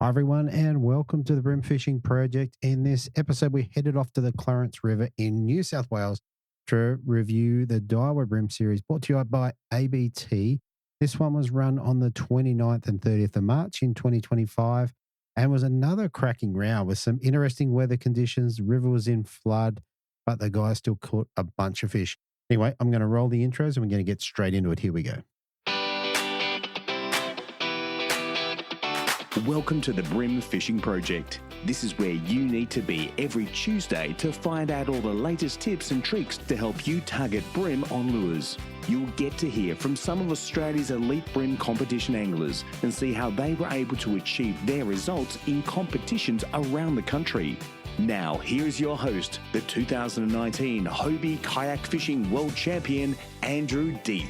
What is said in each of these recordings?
Hi, everyone, and welcome to the Bream Fishing Project. In this episode, we headed off to the Clarence River in New South Wales to review the Daiwa Bream Series brought to you by ABT. This one was run on the 29th and 30th of March in 2025 and was another cracking round with some interesting weather conditions. The river was in flood, but the guys still caught a bunch of fish. Anyway, I'm going to roll the intros and we're going to get straight into it. Here we go. Welcome to the Bream Fishing Project. This is where you need to be every Tuesday to find out all the latest tips and tricks to help you target bream on lures. You'll get to hear from some of Australia's elite bream competition anglers and see how they were able to achieve their results in competitions around the country. Now, here's your host, the 2019 Hobie Kayak Fishing World Champion, Andrew Deeth.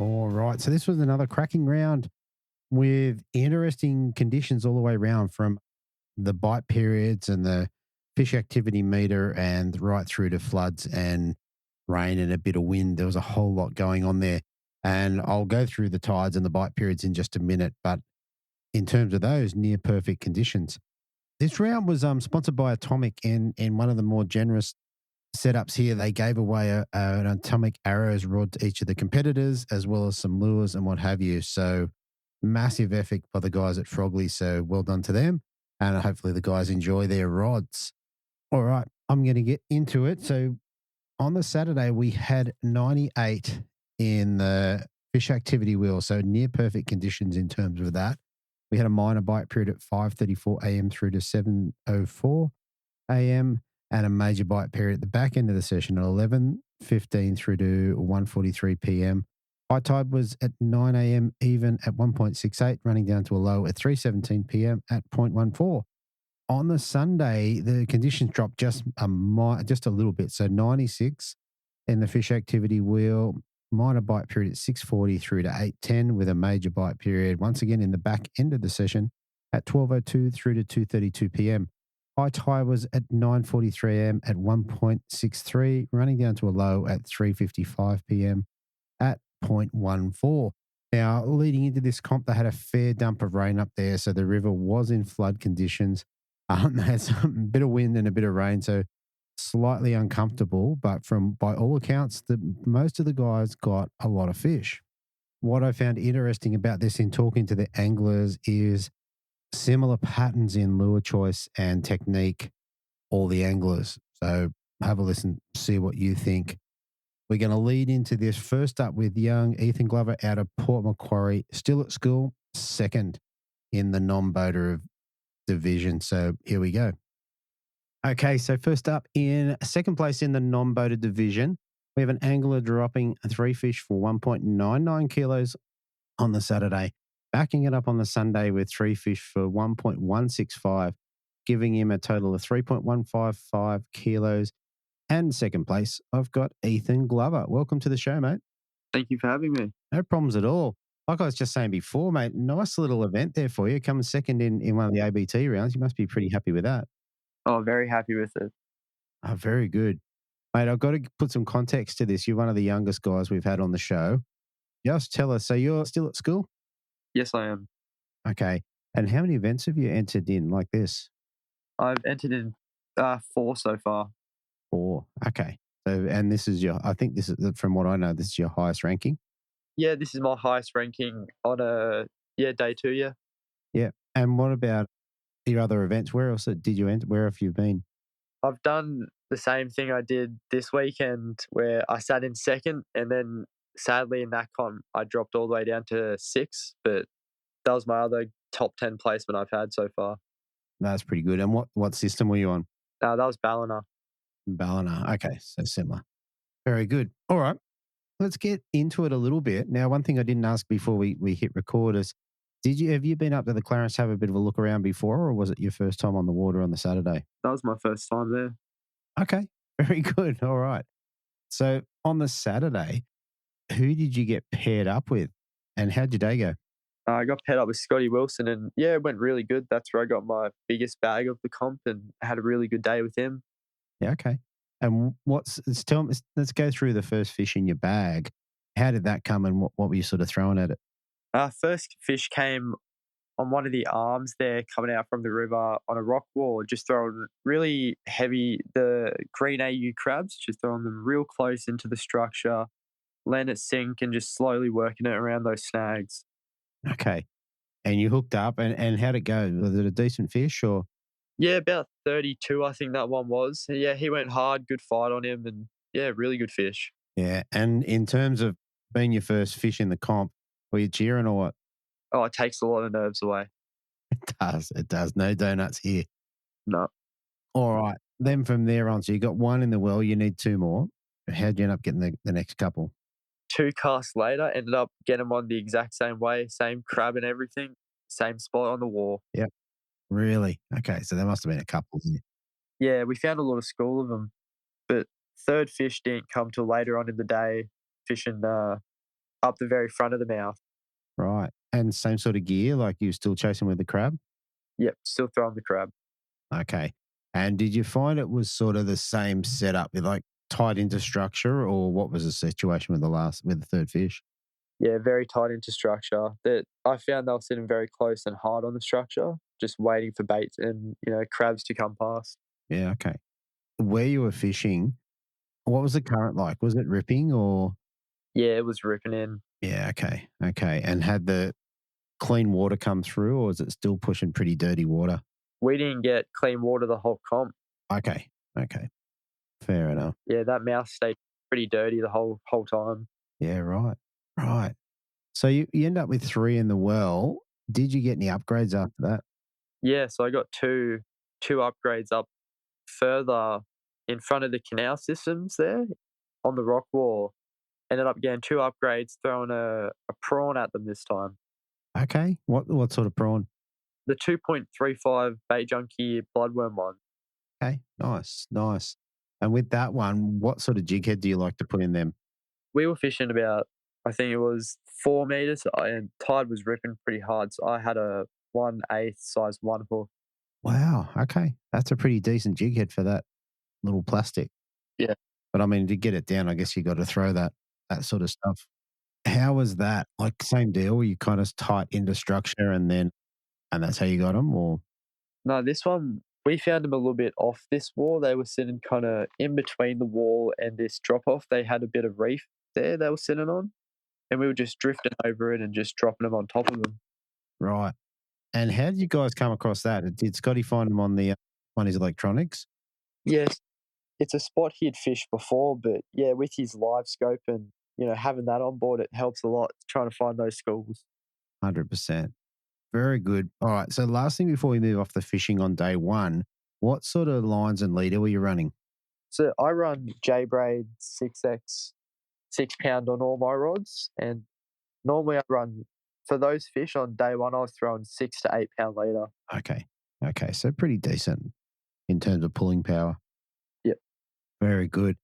All right. So this was another cracking round with interesting conditions all the way around, from the bite periods and the fish activity meter and right through to floods and rain and a bit of wind. There was a whole lot going on there. And I'll go through the tides and the bite periods in just a minute. But in terms of those, near perfect conditions. This round was sponsored by Atomic, and in one of the more generous setups here, they gave away an Atomic Arrows rod to each of the competitors, as well as some lures and what have you. So massive effort by the guys at Frogley. So well done to them. And hopefully the guys enjoy their rods. All right, I'm going to get into it. So on the Saturday, we had 98 in the fish activity wheel. So near perfect conditions in terms of that. We had a minor bite period at 5:34 a.m. through to 7:04 a.m. and a major bite period at the back end of the session at 11:15 through to 1:43 p.m. High tide was at 9 a.m. even at 1.68, running down to a low at 3:17 p.m. at 0.14. On the Sunday, the conditions dropped just a little bit, so 96 in the fish activity wheel, minor bite period at 6:40 through to 8:10, with a major bite period once again in the back end of the session at 12:02 through to 2:32 p.m. High tide was at 9:43 a.m. at 1.63, running down to a low at 3:55 p.m. at 0.14. Now, leading into this comp, they had a fair dump of rain up there, so the river was in flood conditions. They had some bit of wind and a bit of rain, so slightly uncomfortable. But by all accounts, most of the guys got a lot of fish. What I found interesting about this in talking to the anglers is similar patterns in lure choice and technique, all the anglers. So have a listen, see what you think. We're going to lead into this first up with young Ethan Glover out of Port Macquarie, still at school, second in the non-boater division. So here we go. Okay, so first up in second place in the non-boater division, we have an angler dropping 3 fish for 1.99 kilos on the Saturday, backing it up on the Sunday with 3 fish for 1.165, giving him a total of 3.155 kilos. And second place, I've got Ethan Glover. Welcome to the show, mate. Thank you for having me. No problems at all. Like I was just saying before, mate, nice little event there for you. Coming second in one of the ABT rounds. You must be pretty happy with that. Oh, very happy with it. Oh, very good. Mate, I've got to put some context to this. You're one of the youngest guys we've had on the show. Just tell us, so you're still at school? Yes, I am. Okay. And how many events have you entered in like this? I've entered in 4 so far. 4. Okay. So, and this is I think this is, from what I know, this is your highest ranking? Yeah, this is my highest ranking on day 2, yeah. Yeah. And what about your other events? Where else did you enter? Where have you been? I've done the same thing I did this weekend, where I sat in second, and then sadly in that comp I dropped all the way down to 6, but that was my other top 10 placement I've had so far. That's pretty good. And what system were you on? That was Ballina. Ballina. Okay, so similar. Very good. All right, let's get into it a little bit. Now, one thing I didn't ask before we hit record is, have you been up to the Clarence to have a bit of a look around before, or was it your first time on the water on the Saturday? That was my first time there. Okay, very good. All right. So on the Saturday, who did you get paired up with, and how'd your day go? I got paired up with Scotty Wilson, and yeah, it went really good. That's where I got my biggest bag of the comp and had a really good day with him. Yeah, okay. And let's go through the first fish in your bag. How did that come and what were you sort of throwing at it? Our first fish came on one of the arms there coming out from the river on a rock wall, just throwing really heavy, the green AU crabs, just throwing them real close into the structure, letting it sink and just slowly working it around those snags. Okay. And you hooked up and how'd it go? Was it a decent fish or? Yeah, about 32, I think that one was. Yeah, he went hard, good fight on him, and yeah, really good fish. Yeah. And in terms of being your first fish in the comp, were you cheering or what? Oh, it takes a lot of nerves away. It does. It does. No donuts here. No. All right. Then from there on, so you got one in the well, you need two more. How'd you end up getting the next couple? 2 casts later, ended up getting them on the exact same way, same crab and everything, same spot on the wall. Yep. Really? Okay. So there must have been a couple here. Yeah, we found a lot of school of them, but third fish didn't come till later on in the day, fishing up the very front of the mouth. Right. And same sort of gear, like you were still chasing with the crab? Yep, still throwing the crab. Okay. And did you find it was sort of the same setup, with like tied into structure, or what was the situation with the third fish? Yeah, very tight into structure. That I found they were sitting very close and hard on the structure, just waiting for baits and crabs to come past. Yeah. Okay. Where you were fishing, what was the current like? Was it ripping or? Yeah, it was ripping in. Yeah. Okay. Okay. And had the clean water come through, or is it still pushing pretty dirty water? We didn't get clean water the whole comp. Okay. Okay. Fair enough. Yeah, that mouth stayed pretty dirty the whole time. Yeah. Right. Right. So you end up with three in the well. Did you get any upgrades after that? Yeah, so I got two upgrades up further in front of the canal systems there on the rock wall. Ended up getting 2 upgrades, throwing a prawn at them this time. Okay. What sort of prawn? The 2.35 bait junkie bloodworm one. Okay. Nice. Nice. And with that one, what sort of jig head do you like to put in them? We were fishing about, I think it was 4 meters, and tide was ripping pretty hard. So I had a 1/8 size 1 hook. Wow. Okay. That's a pretty decent jig head for that little plastic. Yeah. But I mean, to get it down, I guess you got to throw that sort of stuff. How was that? Like same deal? You kind of tight into structure and that's how you got them, or? No, this one, we found them a little bit off this wall. They were sitting kind of in between the wall and this drop off. They had a bit of reef there they were sitting on, and we were just drifting over it and just dropping them on top of them. Right. And how did you guys come across that? Did Scotty find them on his electronics? Yes, it's a spot he'd fished before, but yeah, with his live scope and having that on board, it helps a lot trying to find those schools. 100%. Very good. All right. So last thing before we move off the fishing on day one, what sort of lines and leader were you running? So I run J braid 6X 6 pound on all my rods, and normally I run for those fish on day one. I was throwing 6 to 8 pound leader. Okay. Okay. So pretty decent in terms of pulling power. Yep. Very good.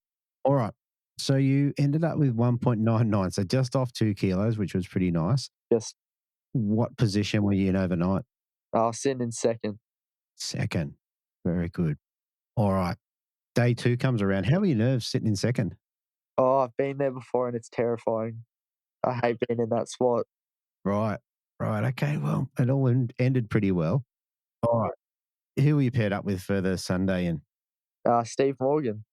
All right. So you ended up with 1.99. So just off 2 kilos, which was pretty nice. Just What position were you in overnight? sitting in second. Second. Very good. All right. Day two comes around. How are your nerves sitting in second? Oh, I've been there before and it's terrifying. I hate being in that spot. Right. Right. Okay. Well, it all ended pretty well. All right. Who were you paired up with for the Sunday? And Steve Morgan.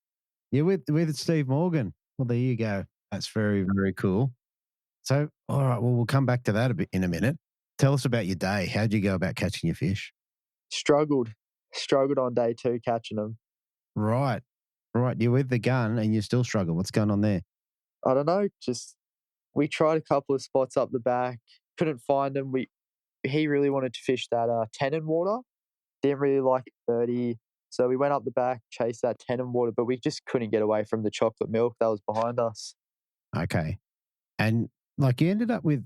you're with Steve Morgan. Well, there you go. That's very, very cool. So, all right. Well, we'll come back to that a bit in a minute. Tell us about your day. How'd you go about catching your fish? Struggled on day 2 catching them. Right. Right. You're with the gun and you still struggle. What's going on there? I don't know. Just we tried a couple of spots up the back, couldn't find them. He really wanted to fish that tenon water. Didn't really like it dirty. So we went up the back, chased that tenon water, but we just couldn't get away from the chocolate milk that was behind us. Okay. And like you ended up with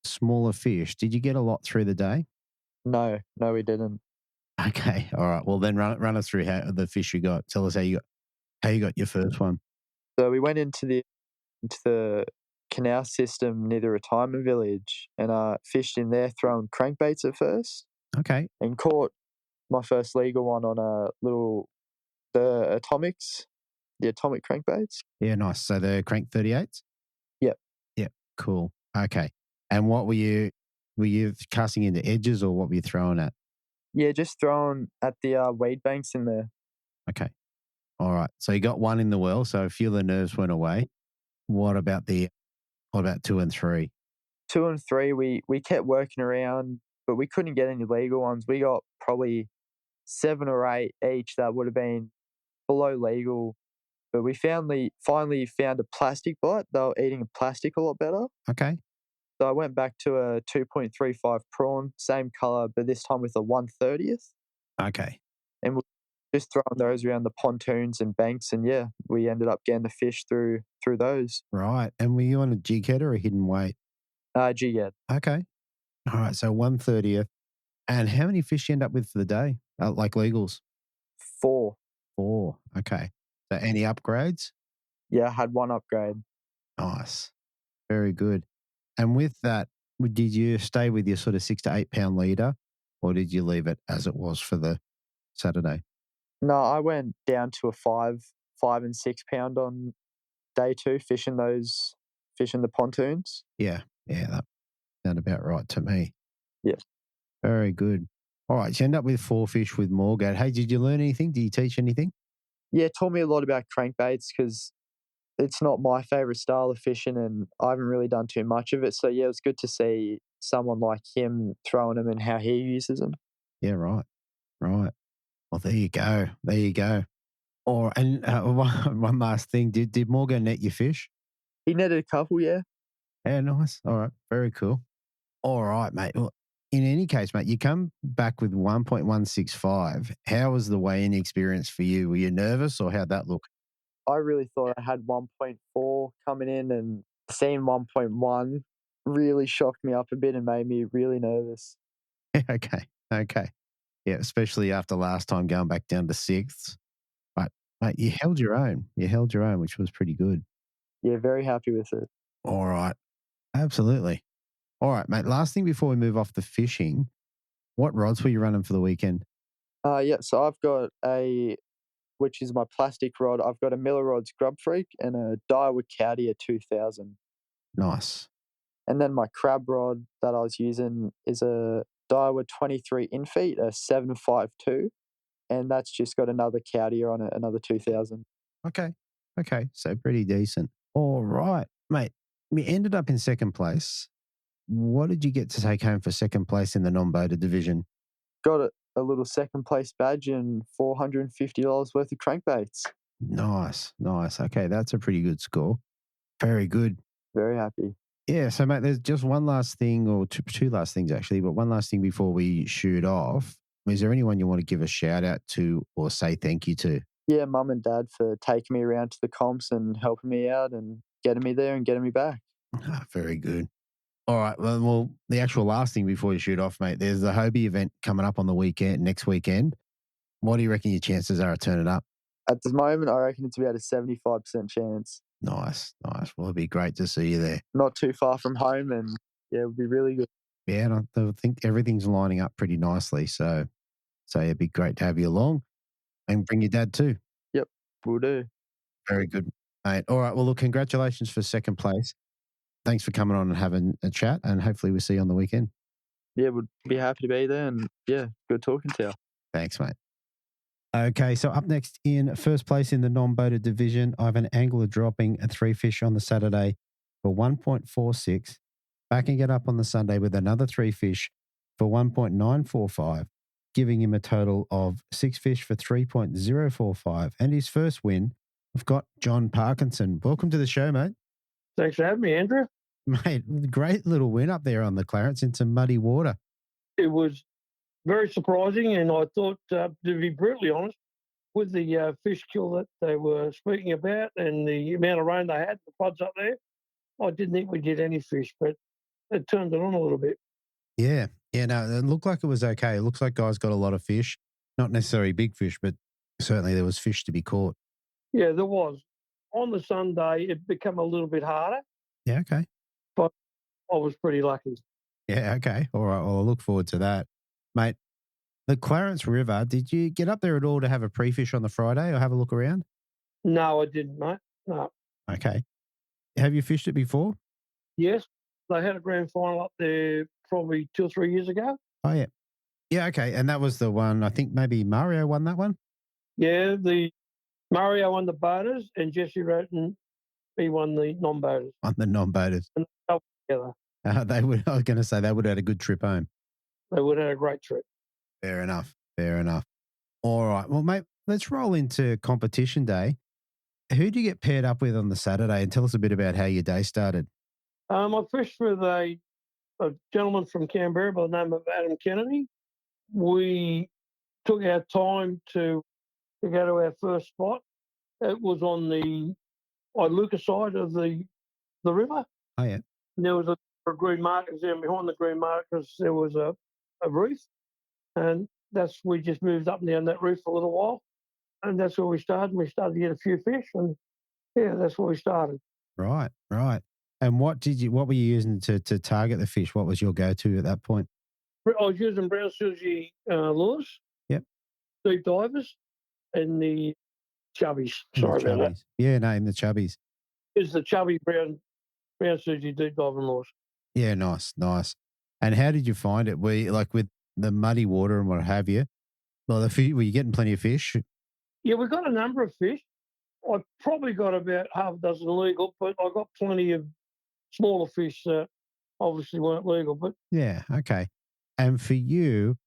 smaller fish. Did you get a lot through the day? No, we didn't. Okay. All right. Well, then run us through how the fish you got. Tell us how you got your first one. So we went into the canal system near the retirement village and fished in there, throwing crankbaits at first, Okay. and caught my first legal one on the atomic crankbaits. Yeah, nice. So the crank 38s? Yep. Cool. Okay. And what were you casting into edges or what were you throwing at? Yeah, just throwing at the weed banks in there. Okay. All right. So you got one in the well. So a few of the nerves went away. What about what about two and three? 2 and 3, we kept working around, but we couldn't get any legal ones. We got probably 7 or 8 each that would have been below legal, but we finally found a plastic bite. They were eating plastic a lot better. Okay. So I went back to a 2.35 prawn, same color, but this time with a 1/30th, Okay. and we just throwing those around the pontoons and banks, and yeah, we ended up getting the fish through those. Right. And were you on a jig head or a hidden weight? Gee, yeah, Okay. All right. So 1/30th. And how many fish you end up with for the day? Like legals? 4. Four. Okay. So any upgrades? Yeah, I had 1 upgrade. Nice. Very good. And with that, did you stay with your sort of 6 to 8 pound leader or did you leave it as it was for the Saturday? No, I went down to a 5 and 6 pound on day 2, fishing the pontoons. Yeah. Yeah. That sounded about right to me. Yes. Very good. All right. So you end up with 4 fish with Morgat. Hey, did you learn anything? Did you teach anything? Yeah, it taught me a lot about crankbaits because it's not my favorite style of fishing, and I haven't really done too much of it. So yeah, it was good to see someone like him throwing them and how he uses them. Yeah. Right. Right. Well, there you go. There you go. Or and one last thing. Did Morgan net your fish? He netted a couple, yeah. Yeah. Nice. All right. Very cool. All right, mate. Well, in any case, mate, you come back with 1.165. How was the weigh-in experience for you? Were you nervous or how'd that look? I really thought I had 1.4 coming in, and seeing 1.1 really shocked me up a bit and made me really nervous. Okay. Okay. Yeah, especially after last time going back down to sixths. But mate, you held your own. You held your own, which was pretty good. Yeah, very happy with it. All right. Absolutely. All right, mate. Last thing before we move off the fishing, what rods were you running for the weekend? Yeah, so I've got which is my plastic rod. I've got a Miller Rods Grub Freak and a Daiwa 2000. Nice. And then my crab rod that I was using is a Daiwa 23 in feet, a 752, and that's just got another Cowdia on it, another 2000. Okay. Okay. So pretty decent. All right, mate. We ended up in second place. What did you get to take home for second place in the non-boated division? Got a little second place badge and $450 worth of crankbaits. Nice. Nice. Okay. That's a pretty good score. Very good. Very happy. Yeah. So, mate, there's just one last thing, or two last things actually, but one last thing before we shoot off. Is there anyone you want to give a shout out to or say thank you to? Yeah, mum and dad for taking me around to the comps and helping me out and getting me there and getting me back. Ah, very good. All right. Well, the actual last thing before you shoot off, mate, there's the Hobie event coming up on the weekend, next weekend. What do you reckon your chances are of turning up? At the moment, I reckon it's about a 75% chance. Nice. Nice. Well, it'd be great to see you there. Not too far from home, and yeah, it would be really good. Yeah. And I think everything's lining up pretty nicely. So it'd be great to have you along and bring your dad too. Yep, will do. Very good, mate. All right. Well, look, congratulations for second place. Thanks for coming on and having a chat, and hopefully we'll see you on the weekend. Yeah, would be happy to be there, and yeah, good talking to you. Thanks, mate. Okay, so up next in first place in the non-boated division, I have an angler dropping 3 fish on the Saturday for 1.46, backing it up on the Sunday with another 3 fish for 1.945, giving him a total of 6 fish for 3.045. And his first win, I've got John Parkinson. Welcome to the show, mate. Thanks for having me, Andrew. Mate, great little win up there on the Clarence in some muddy water. It was very surprising, and I thought, to be brutally honest, with the fish kill that they were speaking about and the amount of rain they had, the floods up there, I didn't think we'd get any fish, but it turned it on a little bit. Yeah. Yeah, no, it looked like it was okay. It looks like guys got a lot of fish, not necessarily big fish, but certainly there was fish to be caught. Yeah, there was. On the Sunday, it became a little bit harder. Yeah, okay. But I was pretty lucky. Yeah, okay. All right. Well, I look forward to that. Mate, the Clarence River, did you get up there at all to have a pre-fish on the Friday or have a look around? No, I didn't, mate. No. Okay. Have you fished it before? Yes, they had a grand final up there probably 2 or 3 years ago. Oh, yeah. Yeah, okay. And that was the one, I think maybe Mario won that one? Yeah, the Mario won the boaters and Jesse Roten, he won the non-boaters. On the non-boaters. And they were together. I was going to say they would have had a good trip home. They would have had a great trip. Fair enough. Fair enough. All right. Well, mate, let's roll into competition day. Who did you get paired up with on the Saturday? And tell us a bit about how your day started. I fished with a gentleman from Canberra by the name of Adam Kennedy. We took our time to go to our first spot. It was on the Iluka side of the river. Oh, yeah. And there was a green markers there, and behind the green markers there was a reef. And we just moved up and down that reef for a little while. And that's where we started. We started to get a few fish, and yeah, that's where we started. Right, right. And what were you using to target the fish? What was your go-to at that point? I was using brown sushi lures. Yep. Deep divers and the chubbies. Sorry about that. Yeah, no, in the chubbies. It's the chubby brown sushi deep diving lures. Yeah, nice, nice. And how did you find it? Were you, like with the muddy water and what have you? Well, were you getting plenty of fish? Yeah, we got a number of fish. I probably got about half a dozen legal, but I got plenty of smaller fish that obviously weren't legal. But yeah, okay. And for you,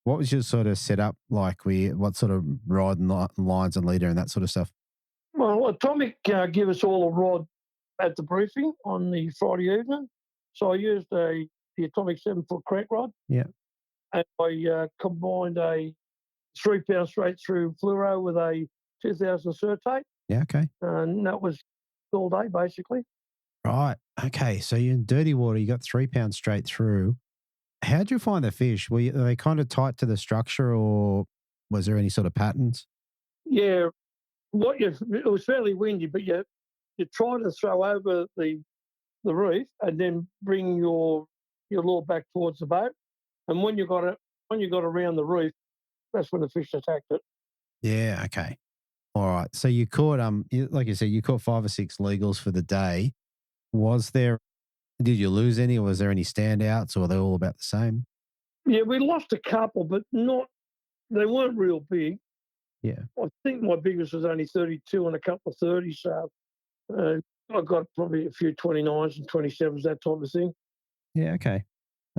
what was your sort of setup like? What sort of rod and lines and leader and that sort of stuff? Well, Atomic gave us all a rod at the briefing on the Friday evening. So I used the Atomic 7-foot crank rod. Yeah. And I combined a 3 pound straight through fluoro with a 2000 Certate. Yeah, okay. And that was all day, basically. Right. Okay. So you're in dirty water, you got 3 pounds straight through. How'd you find the fish? Were they kind of tight to the structure, or was there any sort of patterns? Yeah. It was fairly windy, but you try to throw over the reef and then bring your lure back towards the boat. And when you got around the reef, that's when the fish attacked it. Yeah. Okay. All right. So you caught like you said, you caught 5 or 6 legals for the day. Did you lose any, or was there any standouts, or were they all about the same? Yeah, we lost a couple, but they weren't real big. Yeah. I think my biggest was only 32 and a couple of 30. So I got probably a few 29s and 27s, that type of thing. Yeah. Okay.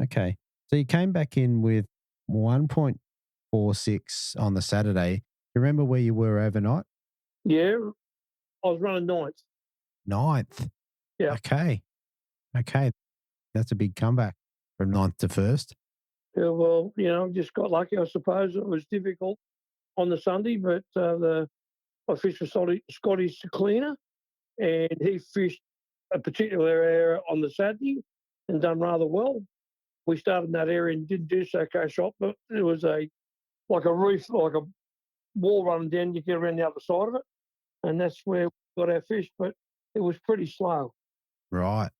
Okay. So you came back in with 1.46 on the Saturday. You remember where you were overnight? Yeah, I was running ninth. Ninth. Yeah. Okay. Okay. That's a big comeback from ninth to first. Yeah, well, just got lucky, I suppose. It was difficult on the Sunday, but I fished with Scotty Cleaner, and he fished a particular area on the Saturday and done rather well. We started in that area and didn't do so shot, but it was like a reef, like a wall running down. You get around the other side of it, and that's where we got our fish. But it was pretty slow. Right.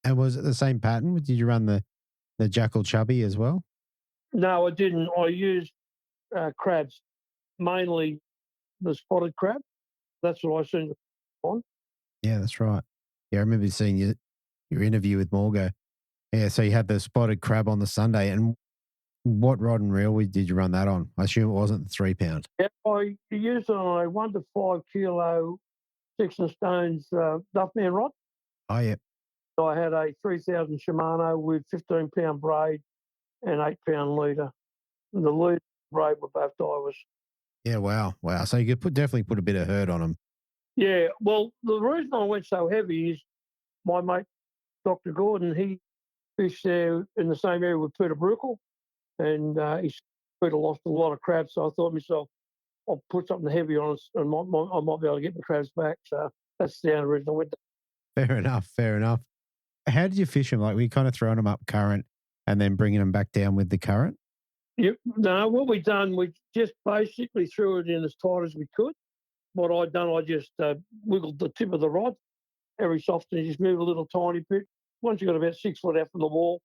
And was it the same pattern? Did you run the jackal chubby as well? No, I didn't. I used crabs, mainly the spotted crab. That's what I seen on. Yeah, that's right. Yeah, I remember seeing your interview with Morgo. Yeah, so you had the spotted crab on the Sunday. And what rod and reel did you run that on? I assume it wasn't the 3 pound. Yeah, I used it on a 1 to 5 kilo 6 and Stones Duffman rod. Oh, yeah. I had a 3000 Shimano with 15 pound braid and 8 pound leader. The leader and braid were both divers. Yeah, wow. Wow. So you could definitely put a bit of hurt on them. Yeah, well, the reason I went so heavy is my mate, Dr. Gordon, he fished there in the same area with Peter Bruckle, and Peter lost a lot of crabs, so I thought to myself, I'll put something heavy on it and I might be able to get the crabs back. So that's the only reason I went there. Fair enough. Fair enough. How did you fish them? Like, were you kind of throwing them up current and then bringing them back down with the current? Yep. No, what we done, we just basically threw it in as tight as we could. What I'd done, I just wiggled the tip of the rod every so often, just move a little tiny bit. Once you got about 6 foot out from the wall,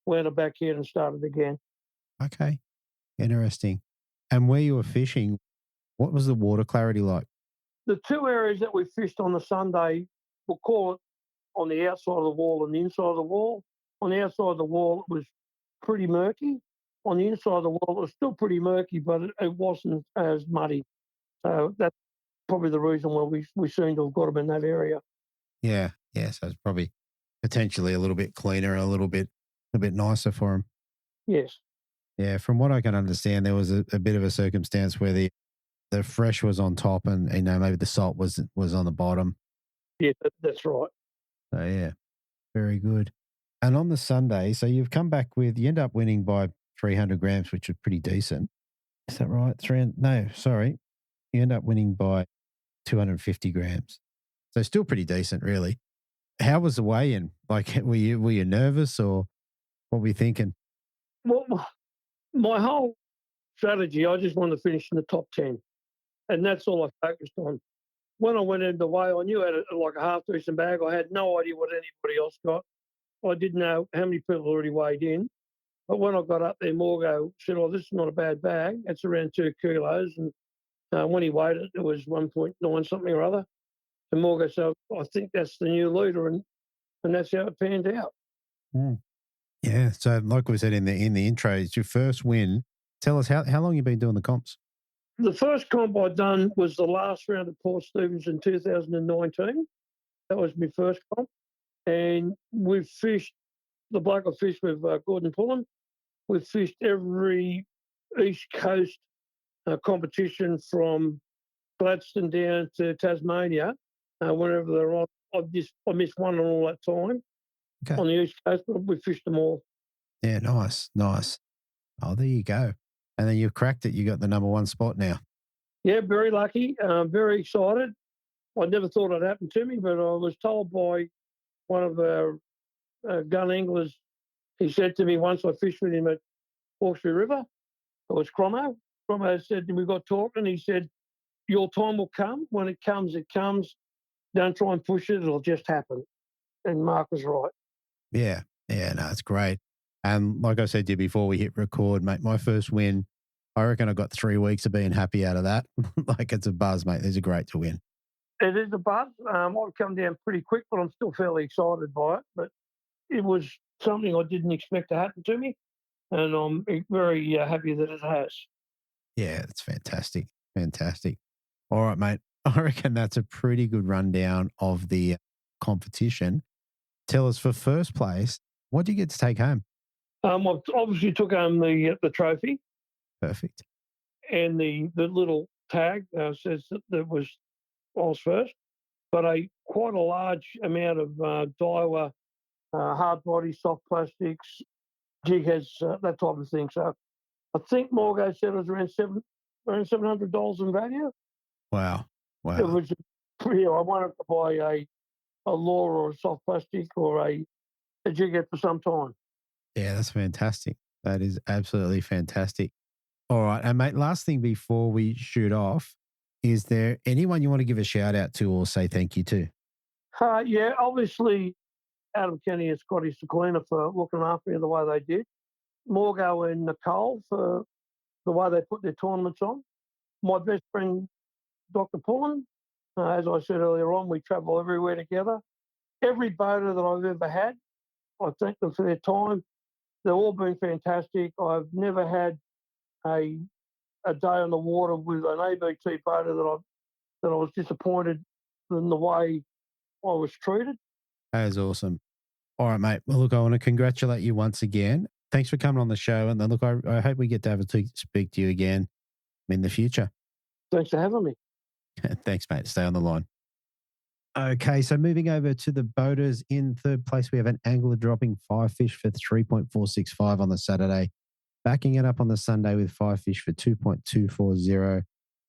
went it back in and started again. Okay. Interesting. And where you were fishing, what was the water clarity like? The 2 areas that we fished on the Sunday, we'll call it on the outside of the wall and the inside of the wall. On the outside of the wall, it was pretty murky. On the inside of the wall, it was still pretty murky, but it wasn't as muddy. So that's probably the reason why we seem to have got them in that area. Yeah. Yeah. So it's probably potentially a little bit cleaner, a little bit nicer for them. Yes. Yeah. From what I can understand, there was a bit of a circumstance where the fresh was on top and, maybe the salt was on the bottom. Yeah, that's right. So, yeah, very good. And on the Sunday, so you end up winning by 300 grams, which is pretty decent. Is that right? No, sorry. You end up winning by 250 grams. So still pretty decent, really. How was the weigh-in? Like, were you nervous or what were you thinking? Well, my whole strategy, I just wanted to finish in the top 10. And that's all I focused on. When I went in the weigh, I knew I had like a half decent bag. I had no idea what anybody else got. I didn't know how many people already weighed in. But when I got up there, Morgo said, "Oh, this is not a bad bag. It's around 2 kilos." And when he weighed it, it was 1.9 something or other. And Morgo said, "I think that's the new leader," and that's how it panned out. Mm. Yeah. So, like we said in the intro, it's your first win. Tell us how long you've been doing the comps. The first comp I'd done was the last round of Port Stephens in 2019. That was my first comp. And we've fished, the bloke I fished with, Gordon Pullen, we've fished every East Coast competition from Gladstone down to Tasmania, whenever they're on. I missed one on all that time Okay. on the East Coast, but we fished them all. Yeah, nice. Oh, there you go. And then you've cracked it. You got the number one spot now. Yeah, very lucky. Very excited. I never thought it happened to me, but I was told by one of our gun anglers. He said to me once, I fished with him at Hawkesbury River. It was Cromo. Cromo said, we got talking. He said, "Your time will come. When it comes, it comes. Don't try and push it. It'll just happen." And Mark was right. Yeah. Yeah, no, it's great. And like I said to you before we hit record, mate, my first win, I reckon I got 3 weeks of being happy out of that. Like it's a buzz, mate. These are great to win. It is a buzz. I've come down pretty quick, but I'm still fairly excited by it. But it was something I didn't expect to happen to me. And I'm very happy that it has. Yeah, it's fantastic. Fantastic. All right, mate. I reckon that's a pretty good rundown of the competition. Tell us for first place, what do you get to take home? I obviously took home the trophy Perfect. and the little tag says that I was first, but quite a large amount of Daiwa hard body, soft plastics, jig heads, that type of thing. So I think Morgo said it was around $700 in value. Wow. It Wow. was, I wanted to buy a lure or a soft plastic or a jig head for some time. Yeah, that's fantastic. That is absolutely fantastic. All right. And mate, last thing before we shoot off, is there anyone you want to give a shout out to or say thank you to? Yeah, obviously Adam Kenny and Scotty Sequina for looking after me the way they did. Morgo and Nicole for the way they put their tournaments on. My best friend, Dr. Pullen, as I said earlier on, we travel everywhere together. Every boater that I've ever had, I thank them for their time. They've all been fantastic. I've never had a day on the water with an ABT boater that I was disappointed in the way I was treated. That is awesome. All right, mate. Well, look, I want to congratulate you once again. Thanks for coming on the show. And then, look, I hope we get to have to speak to you again in the future. Thanks for having me. Thanks, mate. Stay on the line. Okay, so moving over to the boaters in third place, we have an angler dropping 5 fish for 3.465 on the Saturday, backing it up on the Sunday with 5 fish for 2.240,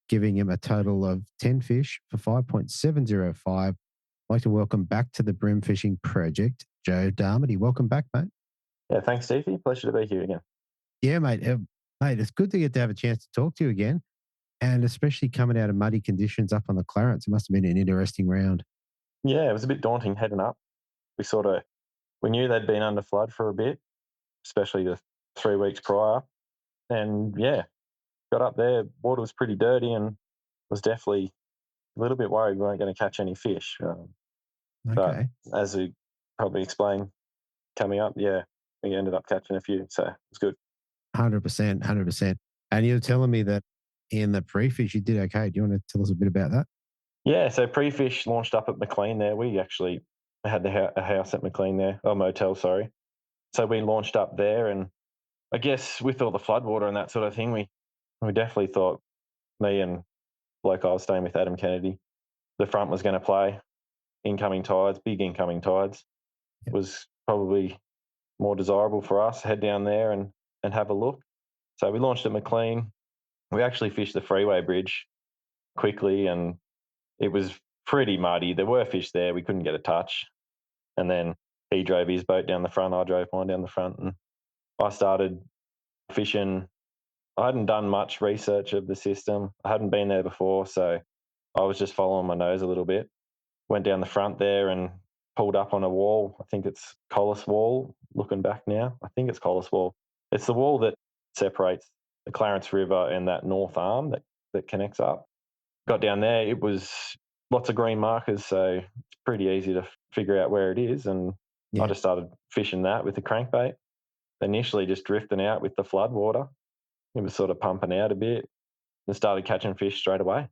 giving him a total of 10 fish for 5.705. I'd like to welcome back to the Bream Fishing Project, Joe Darmody. Welcome back, mate. Yeah, thanks, Stevie. Pleasure to be here again. Yeah, mate. Mate, it's good to get to have a chance to talk to you again, and especially coming out of muddy conditions up on the Clarence. It must have been an interesting round. Yeah, it was a bit daunting heading up. We knew they'd been under flood for a bit, especially the 3 weeks prior. And yeah, got up there, water was pretty dirty and was definitely a little bit worried we weren't going to catch any fish. But Okay. as we probably explained coming up, yeah, we ended up catching a few. So it's good. 100%. 100%. And you're telling me that in the pre-fish you did okay. Do you want to tell us a bit about that? Yeah, so pre-fish launched up at McLean there. We actually had a house at McLean there, a motel, sorry. So we launched up there, and I guess with all the floodwater and that sort of thing, we definitely thought, me and bloke I was staying with, Adam Kennedy, the front was going to play. Incoming tides, big incoming tides, Yep. was probably more desirable for us. Head down there and have a look. So we launched at McLean. We actually fished the freeway bridge quickly, and it was pretty muddy. There were fish there. We couldn't get a touch. And then he drove his boat down the front. I drove mine down the front, and I started fishing. I hadn't done much research of the system. I hadn't been there before, so I was just following my nose a little bit. Went down the front there and pulled up on a wall. I think it's Collis Wall, looking back now. I think it's Collis Wall. It's the wall that separates the Clarence River and that north arm that connects up. Got down there, it was lots of green markers, so it's pretty easy to figure out where it is. And I Yeah. just started fishing that with the crankbait. Initially just drifting out with the flood water. It was sort of pumping out a bit and started catching fish straight away.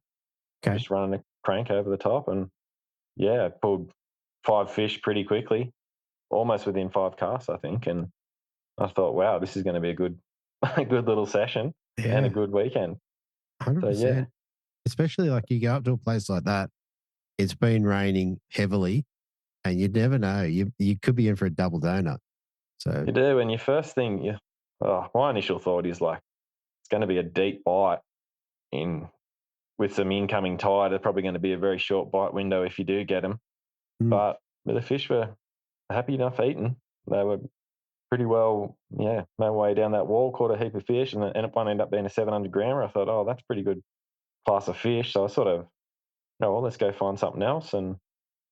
Okay. Just running a crank over the top, and yeah, I pulled 5 fish pretty quickly, almost within 5 casts, I think. And I thought, wow, this is going to be a good, a good little session and a Yeah. good weekend. So 100%. yeah, Especially like you go up to a place like that, it's been raining heavily and you never know. You could be in for a double donut. So you do. And your first thing, my initial thought is like, it's going to be a deep bite in with some incoming tide. It's probably going to be a very short bite window if you do get them. mm, But the fish were happy enough eating. They were pretty well, yeah, made my way down that wall, caught a heap of fish, and one ended up being a 700 grammer. I thought, oh, that's pretty good class of fish. So I sort of, well, let's go find something else, and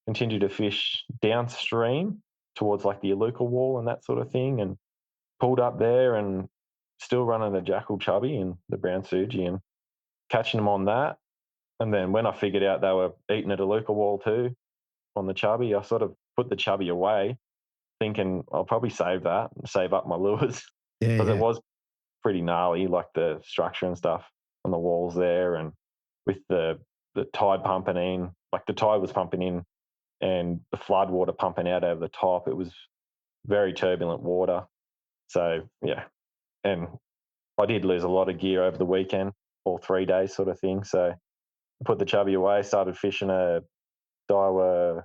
continue to fish downstream towards like the Iluka wall and that sort of thing, and pulled up there and still running the jackal chubby and the brown suji and catching them on that. And then when I figured out they were eating at Iluka wall too on the chubby, I sort of put the chubby away, thinking I'll probably save that and save up my lures, yeah, because it yeah. was pretty gnarly, like the structure and stuff on the walls there, and with the tide pumping in, like the tide was pumping in and the flood water pumping out over the top. It was very turbulent water. So yeah, and I did lose a lot of gear over the weekend, all 3 days sort of thing. So I put the chubby away, started fishing a Daiwa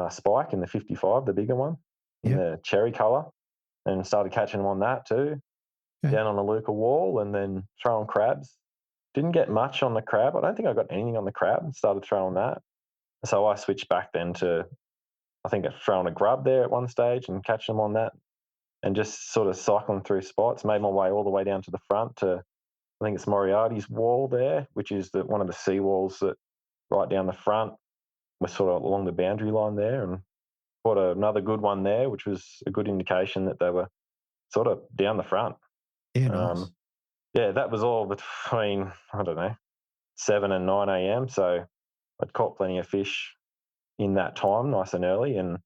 spike in the 55, the bigger one, in Yep. the cherry colour, and started catching them on that too, Okay. down on a Luca wall, and then throwing crabs. Didn't get much on the crab. I don't think I got anything on the crab. Started throwing that. So I switched back then to, I think, throwing a grub there at one stage and catching them on that, and just sort of cycling through spots. Made my way all the way down to the front to, I think it's Moriarty's wall there, which is one of the sea walls that right down the front. We're sort of along the boundary line there, and caught another good one there, which was a good indication that they were sort of down the front. Yeah, nice. Yeah, that was all between, I don't know, 7 and 9 a.m. So I'd caught plenty of fish in that time, nice and early. And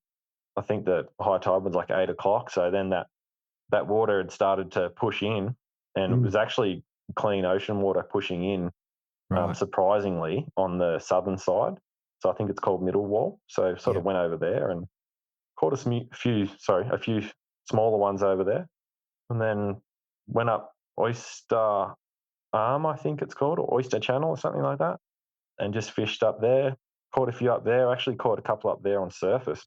I think the high tide was like 8 o'clock. So then that water had started to push in, and it was actually clean ocean water pushing in, Right. surprisingly, on the southern side. So I think it's called Middle Wall. So sort of Yep. went over there and caught a few smaller ones over there, and then went up Oyster Arm, I think it's called, or Oyster Channel or something like that, and just fished up there. Caught a few up there. Actually caught a couple up there on surface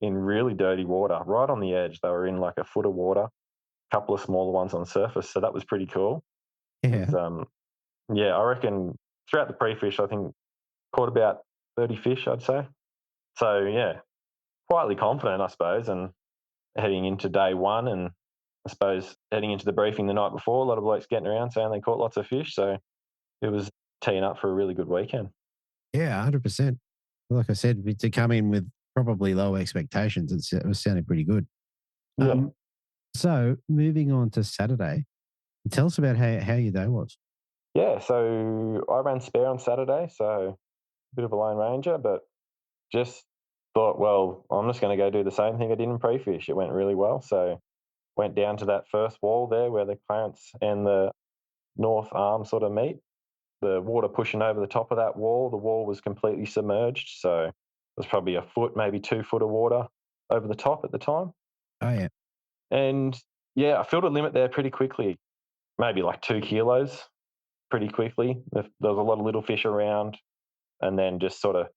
in really dirty water, right on the edge. They were in like a foot of water. A couple of smaller ones on surface, so that was pretty cool. Yeah. Yeah, I reckon throughout the pre-fish, I think caught about 30 fish, I'd say. So yeah, quietly confident, I suppose, and heading into day one, and I suppose heading into the briefing the night before, a lot of blokes getting around saying they caught lots of fish. So it was teeing up for a really good weekend. Yeah, 100%. Like I said, to come in with probably low expectations, it was sounding pretty good. Yeah. So moving on to Saturday, tell us about how your day was. Yeah, so I ran spare on Saturday, so a bit of a lone ranger, but just thought, well, I'm just going to go do the same thing I did in pre-fish. It went really well. So went down to that first wall there where the Clarence and the north arm sort of meet. The water pushing over the top of that wall. The wall was completely submerged. So it was probably a foot, maybe 2 foot of water over the top at the time. Oh, yeah. And yeah, I filled a limit there pretty quickly, maybe like 2 kilos pretty quickly. There was a lot of little fish around, and then just sort of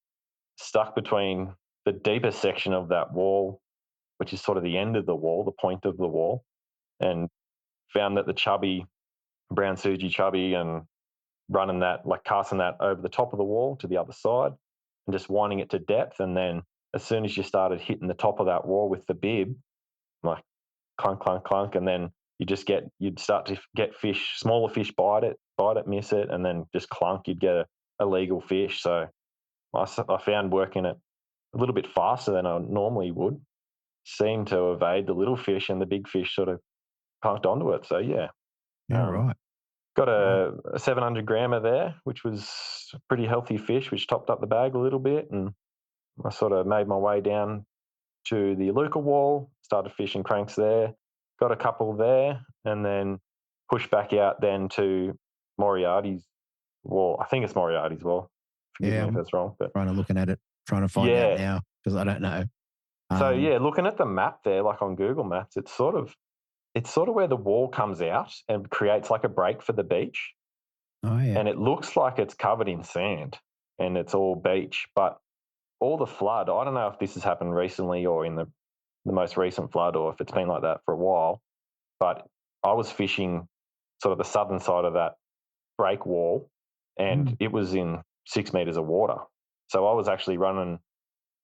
stuck between the deeper section of that wall, which is sort of the end of the wall, the point of the wall, and found that the chubby, brown suji chubby, and running that, like casting that over the top of the wall to the other side and just winding it to depth. And then as soon as you started hitting the top of that wall with the bib, like clunk, clunk, clunk, and then you'd start to get fish, smaller fish bite it, miss it, and then just clunk, you'd get a legal fish. So I found working it a little bit faster than I normally would seemed to evade the little fish, and the big fish sort of clunked onto it. So yeah. Yeah, right. Got a 700 grammer there, which was a pretty healthy fish, which topped up the bag a little bit. And I sort of made my way down to the Iluka wall, started fishing cranks there, got a couple there, and then pushed back out then to Moriarty's wall. I think it's Moriarty's wall. Forgive me if that's wrong. But Looking at it, trying to find out now because I don't know. So yeah, looking at the map there, like on Google Maps, it's sort of where the wall comes out and creates like a break for the beach. Oh, yeah. And it looks like it's covered in sand and it's all beach. But all the flood, I don't know if this has happened recently or in the most recent flood or if it's been like that for a while, but I was fishing sort of the southern side of that break wall and it was in 6 meters of water. So I was actually running,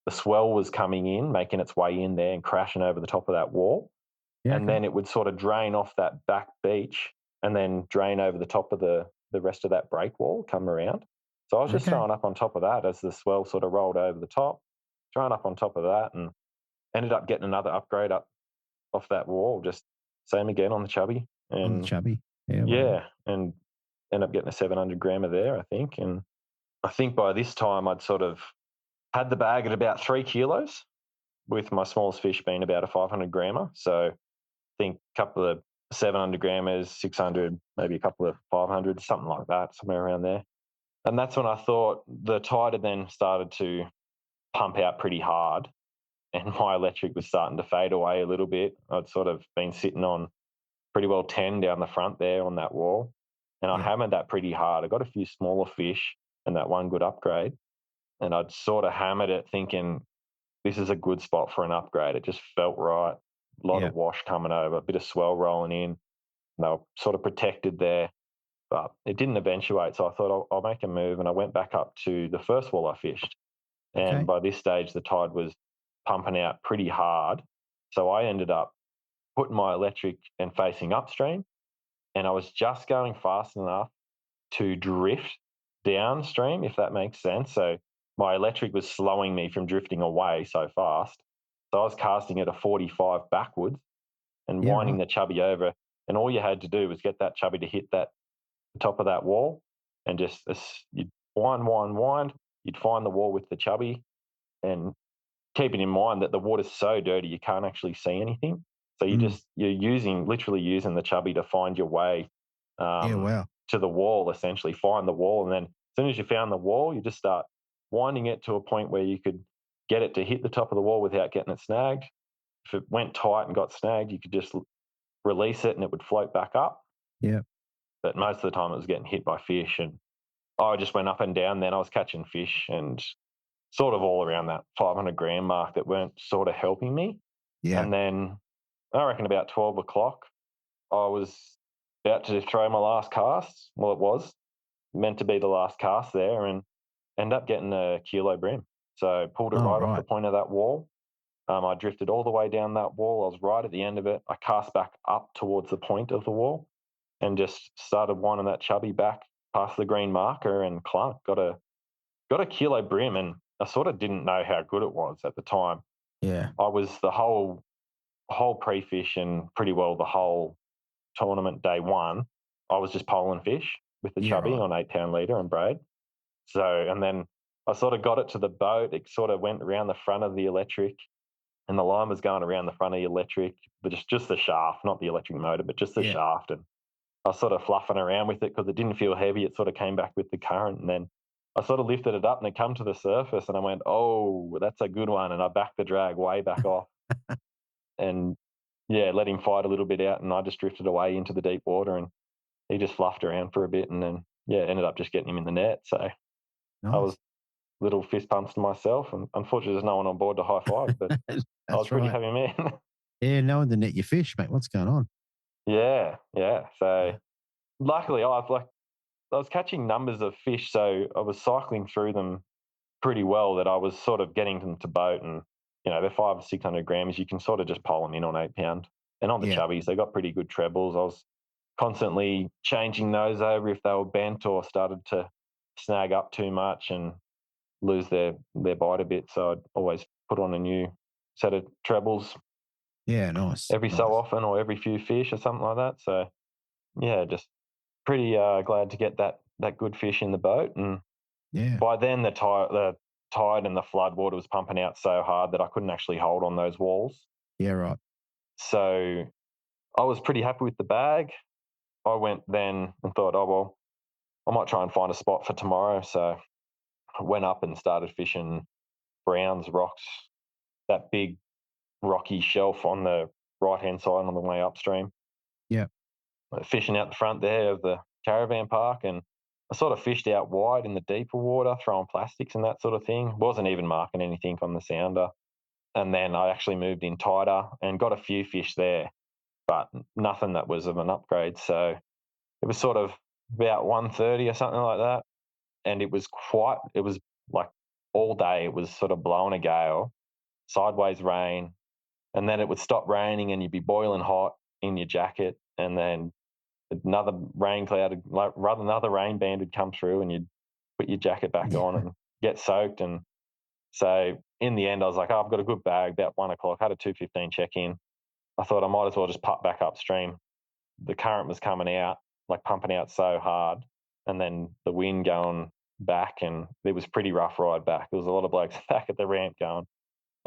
the swell was coming in, making its way in there and crashing over the top of that wall. Yeah, and then it would sort of drain off that back beach and then drain over the top of the rest of that break wall, come around. So I was just throwing up on top of that as the swell sort of rolled over the top, throwing up on top of that, and ended up getting another upgrade up off that wall, just same again on the chubby. And on the chubby. Yeah. Yeah, and ended up getting a 700 grammer there, I think. And I think by this time I'd sort of had the bag at about 3 kilos, with my smallest fish being about a 500 grammer. So I think a couple of 700 grammers, 600, maybe a couple of 500, something like that, somewhere around there. And that's when I thought the tide had then started to pump out pretty hard and my electric was starting to fade away a little bit. I'd sort of been sitting on pretty well 10 down the front there on that wall. And I hammered that pretty hard. I got a few smaller fish and that one good upgrade. And I'd sort of hammered it thinking, this is a good spot for an upgrade. It just felt right. A lot of wash coming over, a bit of swell rolling in. And they were sort of protected there, but it didn't eventuate. So I thought I'll make a move, and I went back up to the first wall I fished. And by this stage, the tide was pumping out pretty hard. So I ended up putting my electric and facing upstream, and I was just going fast enough to drift downstream, if that makes sense. So my electric was slowing me from drifting away so fast. So I was casting at a 45 backwards and winding the chubby over. And all you had to do was get that chubby to hit that top of that wall, and just you'd wind. You'd find the wall with the chubby, and keeping in mind that the water's so dirty you can't actually see anything. So you're literally using the chubby to find your way to the wall, essentially find the wall. And then as soon as you found the wall, you just start winding it to a point where you could get it to hit the top of the wall without getting it snagged. If it went tight and got snagged, you could just release it and it would float back up. Yeah. But most of the time it was getting hit by fish, and I just went up and down. Then I was catching fish and sort of all around that 500 gram mark that weren't sort of helping me. Yeah. And then I reckon about 12 o'clock, I was about to throw my last cast. Well, it was meant to be the last cast there, and end up getting a kilo bream. So pulled it off the point of that wall. I drifted all the way down that wall. I was right at the end of it. I cast back up towards the point of the wall and just started winding that chubby back past the green marker and clunk. Got a kilo bream, and I sort of didn't know how good it was at the time. Yeah. I was the whole pre-fish and pretty well the whole tournament day one, I was just poling fish with the chubby on 8 pound leader and braid. So, and then I sort of got it to the boat. It sort of went around the front of the electric, and the line was going around the front of the electric, but just the shaft, not the electric motor, but just the shaft. And I was sort of fluffing around with it because it didn't feel heavy. It sort of came back with the current, and then I sort of lifted it up and it come to the surface, and I went, "Oh, that's a good one!" And I backed the drag way back off, and let him fight a little bit out, and I just drifted away into the deep water, and he just fluffed around for a bit, and then ended up just getting him in the net. So I was little fist pumps to myself, and unfortunately, there's no one on board to high five, but I was pretty happy, man. Yeah, knowing the net you fish, mate. What's going on? Yeah. So luckily, I was catching numbers of fish, so I was cycling through them pretty well. That I was sort of getting them to boat, and they're 500 or 600 grams. You can sort of just pole them in on 8 pound, and on the chubbies, they got pretty good trebles. I was constantly changing those over if they were bent or started to snag up too much and lose their bite a bit. So I'd always put on a new set of trebles. Yeah, nice. Every so often, or every few fish or something like that. So just pretty glad to get that good fish in the boat. And by then the tide and the flood water was pumping out so hard that I couldn't actually hold on those walls. Yeah, right. So I was pretty happy with the bag. I went then and thought, oh, well, I might try and find a spot for tomorrow. So I went up and started fishing Browns rocks, that big rocky shelf on the right-hand side on the way upstream. Yeah. Fishing out the front there of the caravan park, and I sort of fished out wide in the deeper water, throwing plastics and that sort of thing. Wasn't even marking anything on the sounder. And then I actually moved in tighter and got a few fish there, but nothing that was of an upgrade. So it was sort of about 1:30 or something like that. And it was like all day, it was sort of blowing a gale, sideways rain, and then it would stop raining and you'd be boiling hot in your jacket, and then another rain cloud, another rain band would come through, and you'd put your jacket back on and get soaked. And so in the end, I was like, I've got a good bag. About 1 o'clock, I had a 2:15 check-in. I thought I might as well just putt back upstream. The current was coming out, like pumping out so hard, and then the wind going back, and it was pretty rough ride back. There was a lot of blokes back at the ramp going,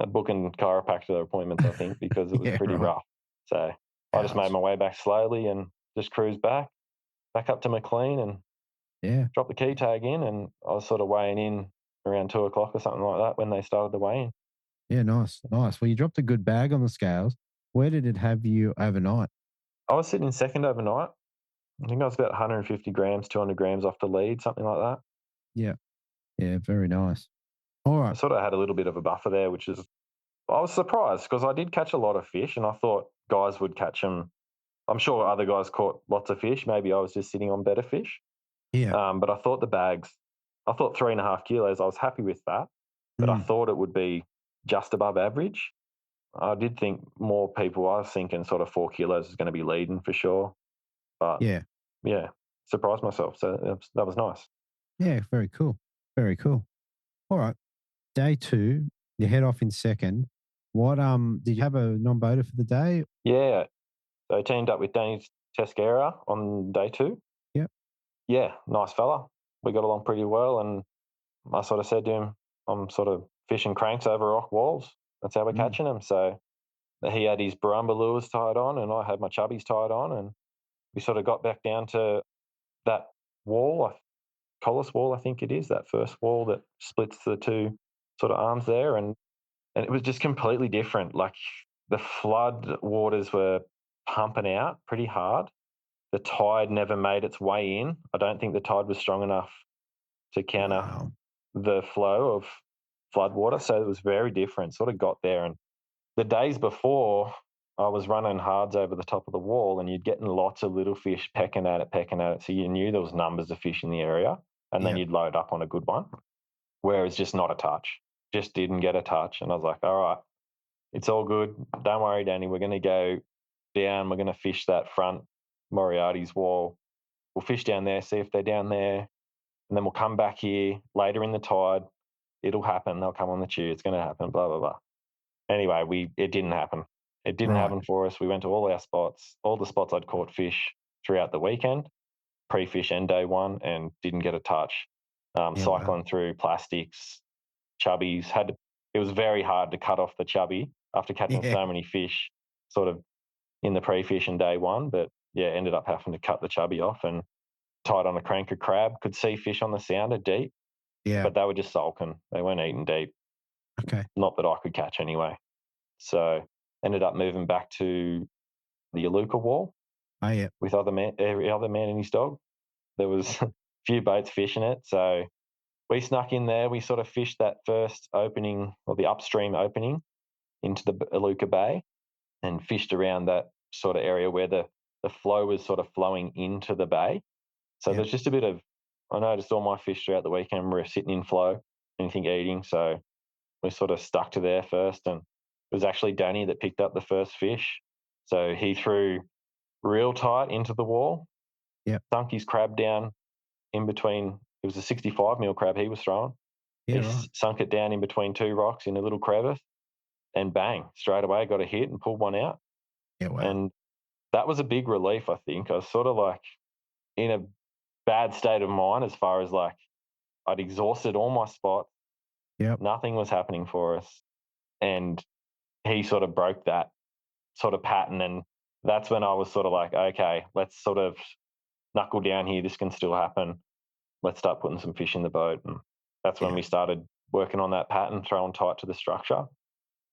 booking chiropractor appointments, I think, because it was pretty rough. So I just made my way back slowly and just cruised back up to McLean, and dropped the key tag in, and I was sort of weighing in around 2 o'clock or something like that when they started the weigh-in. Yeah, nice. Well, you dropped a good bag on the scales. Where did it have you overnight? I was sitting second overnight. I think I was about 150 grams, 200 grams off the lead, something like that. Yeah. Yeah, very nice. All right. I sort of had a little bit of a buffer there, which is, I was surprised because I did catch a lot of fish, and I thought guys would catch them. I'm sure other guys caught lots of fish. Maybe I was just sitting on better fish. Yeah. But I thought the bags, 3.5 kilos. I was happy with that, but I thought it would be just above average. I did think more people, I was thinking sort of 4 kilos is going to be leading for sure. But surprised myself. So that was nice. Yeah, very cool. Very cool. All right. Day 2, you head off in second. What did you have a non-boater for the day? Yeah. So I teamed up with Danny Tesquera on day 2. Yep. Yeah, nice fella. We got along pretty well, and I sort of said to him, I'm sort of fishing cranks over rock walls. That's how we're catching them. So he had his barumba lures tied on, and I had my chubbies tied on, and we sort of got back down to that wall, Collis wall, I think it is, that first wall that splits the two sort of arms there, and it was just completely different. Like the flood waters were pumping out pretty hard. The tide never made its way in. I don't think the tide was strong enough to counter the flow of flood water, so it was very different. Sort of got there, and the days before, I was running hards over the top of the wall, and you'd getting lots of little fish pecking at it. So you knew there was numbers of fish in the area, and then you'd load up on a good one. Whereas just not a touch, just didn't get a touch. And I was like, all right, it's all good. Don't worry, Danny. We're going to go down. We're going to fish that front Moriarty's wall. We'll fish down there, see if they're down there, and then we'll come back here later in the tide. It'll happen. They'll come on the tube. It's going to happen, blah, blah, blah. Anyway, it didn't happen. It didn't happen for us. We went to all our spots, all the spots I'd caught fish throughout the weekend, pre-fish and day 1, and didn't get a touch. Wow. cycling through plastics, chubbies. It was very hard to cut off the chubby after catching Yeah. so many fish sort of in the pre-fish and day one. But yeah, ended up having to cut the chubby off and tied on a cranker crab. Could see fish on the sounder deep, Yeah. but they were just sulking. They weren't eating deep. Okay. Not that I could catch anyway. So ended up moving back to the Aluka wall Oh, yeah. with every other man and his dog. There was a few boats fishing it. So we snuck in there. We sort of fished that first opening, or the upstream opening, into the Aluka Bay, and fished around that sort of area where the flow was sort of flowing into the bay. So Yep. there's just a bit of, I noticed all my fish throughout the weekend were sitting in flow, anything eating. So we sort of stuck to there first. And it was actually Danny that picked up the first fish. So he threw real tight into the wall, Yep. sunk his crab down in between. It was a 65 mil crab he was throwing. Yeah, He right. sunk it down in between two rocks in a little crevice, and bang, straight away got a hit and pulled one out. Yeah, wow. And that was a big relief, I think. I was sort of like in a bad state of mind as far as like I'd exhausted all my spots. Yep. Nothing was happening for us. And he sort of broke that sort of pattern. And that's when I was sort of like, okay, let's sort of knuckle down here. This can still happen. Let's start putting some fish in the boat. And that's when Yeah. we started working on that pattern, throwing tight to the structure,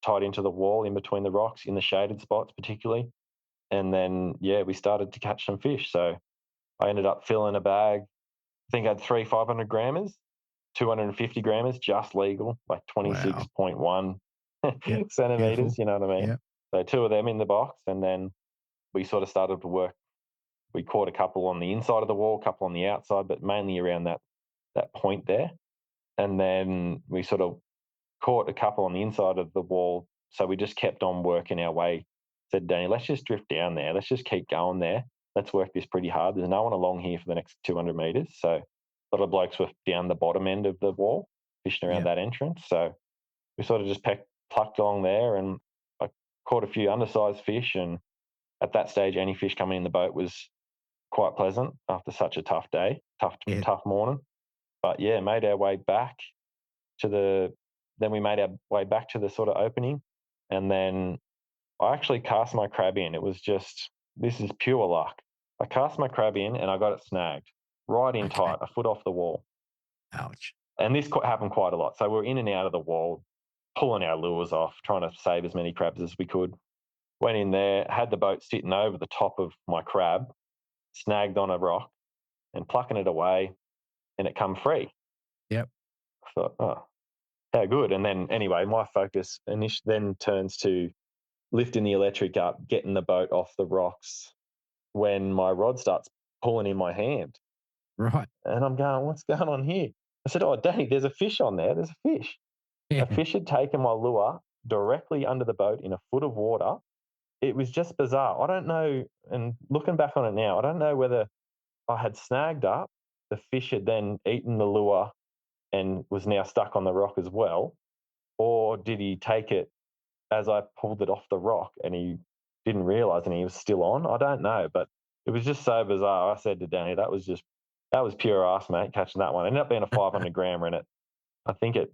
tied into the wall in between the rocks, in the shaded spots particularly. And then, yeah, we started to catch some fish. So I ended up filling a bag. I think I had 3 500 grammers, 250 grammers, just legal, like 26.1 Yep. centimeters, Beautiful. you know what I mean? Yep. So 2 of them in the box. And then we sort of started to work. We caught a couple on the inside of the wall, a couple on the outside, but mainly around that point there. And then we sort of caught a couple on the inside of the wall. So we just kept on working our way. Said, Danny, let's just drift down there. Let's just keep going there. Let's work this pretty hard. There's no one along here for the next 200 metres. So a lot of blokes were down the bottom end of the wall, fishing around that entrance. So we sort of just plucked along there, and I caught a few undersized fish. And at that stage, any fish coming in the boat was quite pleasant after such a tough day, tough morning. But yeah, made our way back then we made our way back to the sort of opening, and then I actually cast my crab in. It was this is pure luck. I cast my crab in and I got it snagged right in tight, a foot off the wall. Ouch. And this happened quite a lot. So we're in and out of the wall, pulling our lures off, trying to save as many crabs as we could. Went in there, had the boat sitting over the top of my crab, snagged on a rock and plucking it away, and it come free. Yep. I thought, oh, how good. And then anyway, my focus then turns to lifting the electric up, getting the boat off the rocks when my rod starts pulling in my hand. Right. And I'm going, what's going on here? I said, oh, Danny, there's a fish on there. There's a fish. Yeah. A fish had taken my lure directly under the boat in a foot of water. It was just bizarre. I don't know. And looking back on it now, I don't know whether I had snagged up, the fish had then eaten the lure and was now stuck on the rock as well, or did he take it as I pulled it off the rock and he didn't realise and he was still on? I don't know, but it was just so bizarre. I said to Danny, that was pure ass, mate, catching that one. It ended up being a 500 grammer, and I think it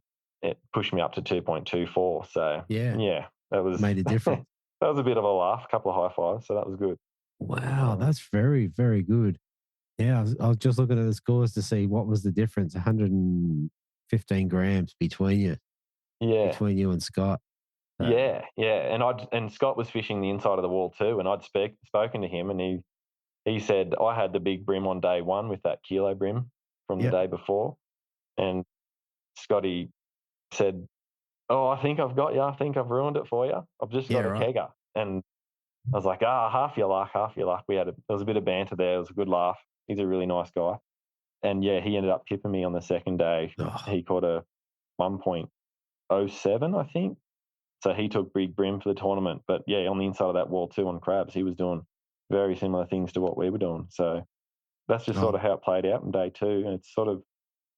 pushed me up to 2.24. So yeah, that was made a difference. That was a bit of a laugh, a couple of high fives, so that was good. Wow, that's very, very good. Yeah, I was just looking at the scores to see what was the difference. 115 grams between you. Yeah. Between you and Scott. Yeah. And Scott was fishing the inside of the wall too, and I'd spoken to him, and he said I had the big brim on day one with that kilo brim from the day before, and Scotty said, oh, I think I've got you. I think I've ruined it for you. I've just got a kegger. And I was like, half your luck, half your luck. There was a bit of banter there. It was a good laugh. He's a really nice guy. And yeah, he ended up tipping me on the second day. He caught a 1.07, I think. So he took big brim for the tournament. But yeah, on the inside of that wall too on crabs, he was doing very similar things to what we were doing. So that's just sort of how it played out in day two. And it's sort of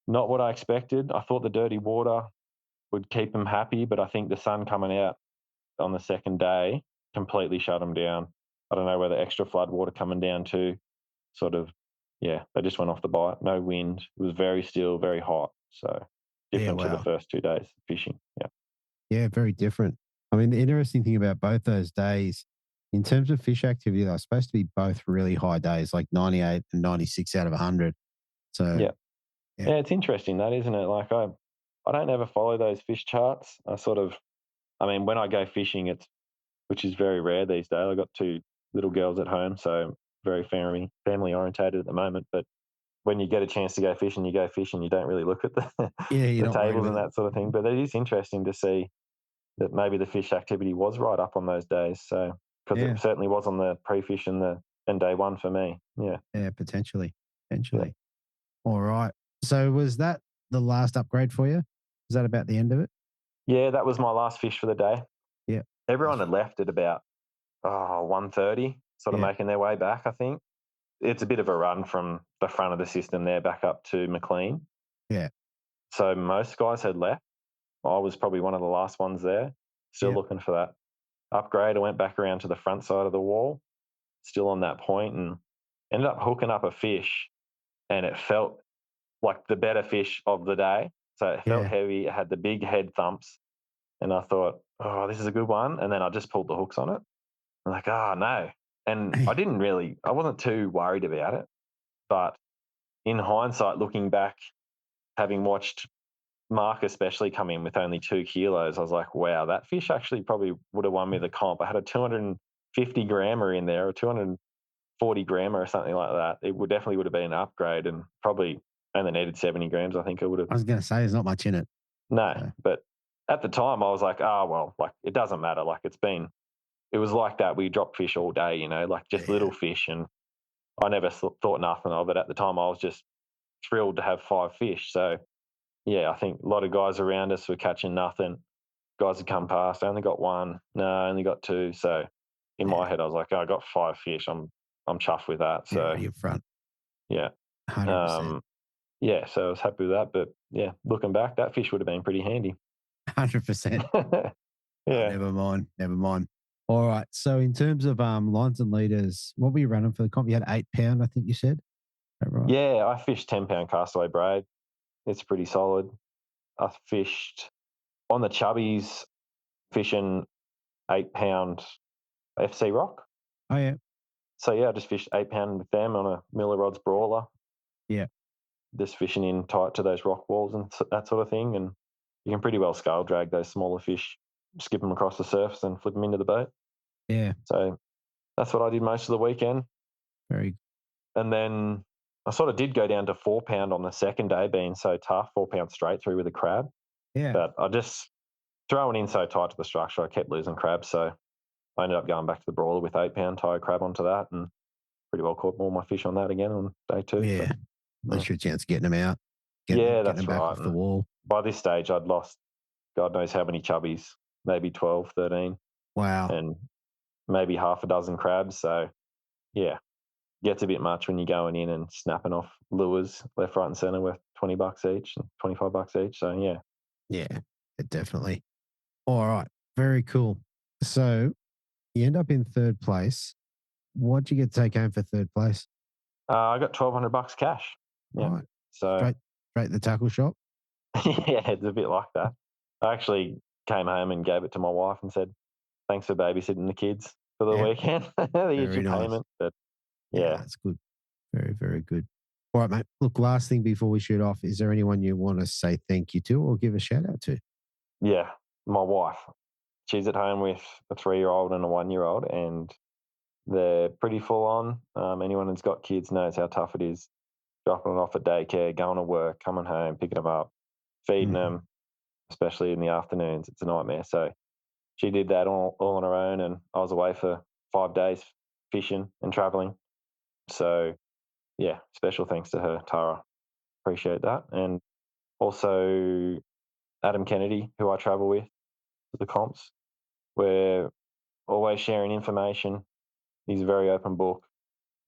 not what I expected. I thought the dirty water would keep him happy, but I think the sun coming out on the second day completely shut him down. I don't know whether extra flood water coming down too sort of yeah, they just went off the bite. No wind. It was very still, very hot. So different to the wow. first 2 days of fishing. Yeah. Yeah, very different. I mean, the interesting thing about both those days, in terms of fish activity, they're supposed to be both really high days, like 98 and 96 out of 100. So, Yeah. Yeah. Yeah, it's interesting that, isn't it? Like I don't ever follow those fish charts. I mean, when I go fishing, which is very rare these days. I've got 2 little girls at home, so very family orientated at the moment. But when you get a chance to go fishing, you go fishing. You don't really look at the Yeah, you're the not worried tables about and that sort of thing. But it is interesting to see that maybe the fish activity was right up on those days. So because Yeah. it certainly was on the pre-fish and day one for me. Yeah. Yeah, potentially. Potentially. All right. So was that the last upgrade for you? Was that about the end of it? Yeah, that was my last fish for the day. Yeah. Everyone had left at about 1:30, sort of Yeah. making their way back, I think. It's a bit of a run from the front of the system there back up to McLean. Yeah. So most guys had left. I was probably one of the last ones there, still Yeah. looking for that upgrade. I went back around to the front side of the wall, still on that point, and ended up hooking up a fish, and it felt like the better fish of the day. So it felt Yeah. heavy. It had the big head thumps, and I thought, oh, this is a good one. And then I just pulled the hooks on it. I'm like, oh, no. And I wasn't too worried about it. But in hindsight, looking back, having watched Mark especially come in with only 2 kilos, I was like, wow, that fish actually probably would have won me the comp. I had a 250 grammer in there, or 240 grammer or something like that. It definitely would have been an upgrade, and probably only needed 70 grams. I think it would have. I was going to say there's not much in it. No, So. but at the time I was like, well, like it doesn't matter. Like it was like that. We dropped fish all day, like just little fish, and I never thought nothing of it. At the time, I was just thrilled to have 5 fish. So, yeah, I think a lot of guys around us were catching nothing. Guys had come past, I only got 1. No, I only got 2. So, in my head, I was like, I got 5 fish. I'm chuffed with that. So, already in front. Yeah. 100%. Yeah, so I was happy with that. But, yeah, looking back, that fish would have been pretty handy. 100%. Yeah. Never mind. All right. So in terms of lines and leaders, what were you running for the comp? You had 8 pound, I think you said. Is that right? Yeah, I fished 10-pound castaway braid. It's pretty solid. I fished on the chubbies, fishing 8-pound FC rock. Oh, yeah. So, yeah, I just fished 8-pound with them on a Miller Rods brawler. Yeah. Just fishing in tight to those rock walls and that sort of thing. And you can pretty well scale drag those smaller fish, skip them across the surface and flip them into the boat. Yeah. So that's what I did most of the weekend. Very good. And then I sort of did go down to 4 pound on the second day, being so tough, 4 pound straight through with a crab. Yeah. But I just throwing in so tight to the structure, I kept losing crabs. So I ended up going back to the brawler with 8 pound, tie a crab onto that, and pretty well caught all my fish on that again on day 2. Yeah. So, At least your chance of getting them out. Yeah, getting that's them back right. off the wall. By this stage, I'd lost God knows how many chubbies, maybe 12, 13. Wow. And maybe half a dozen crabs. So, yeah, gets a bit much when you're going in and snapping off lures left, right, and centre worth $20 each and $25 each. So, yeah. Yeah, definitely. All right. Very cool. So you end up in 3rd place. What'd you get to take home for 3rd place? I got $1,200 cash. Yeah. Right. So, straight the tackle shop? yeah, it's a bit like that. I actually came home and gave it to my wife and said, thanks for babysitting the kids for the weekend. Here's your payment. But yeah, that's good. Very, very good. All right, mate. Look, last thing before we shoot off, is there anyone you want to say thank you to or give a shout out to? Yeah, my wife. She's at home with a 3-year-old and a 1-year-old, and they're pretty full on. Anyone who's got kids knows how tough it is dropping them off at daycare, going to work, coming home, picking them up, feeding them, especially in the afternoons. It's a nightmare. So she did that all on her own, and I was away for 5 days fishing and traveling. So, yeah, special thanks to her, Tara. Appreciate that. And also Adam Kennedy, who I travel with to the comps. We're always sharing information. He's a very open book,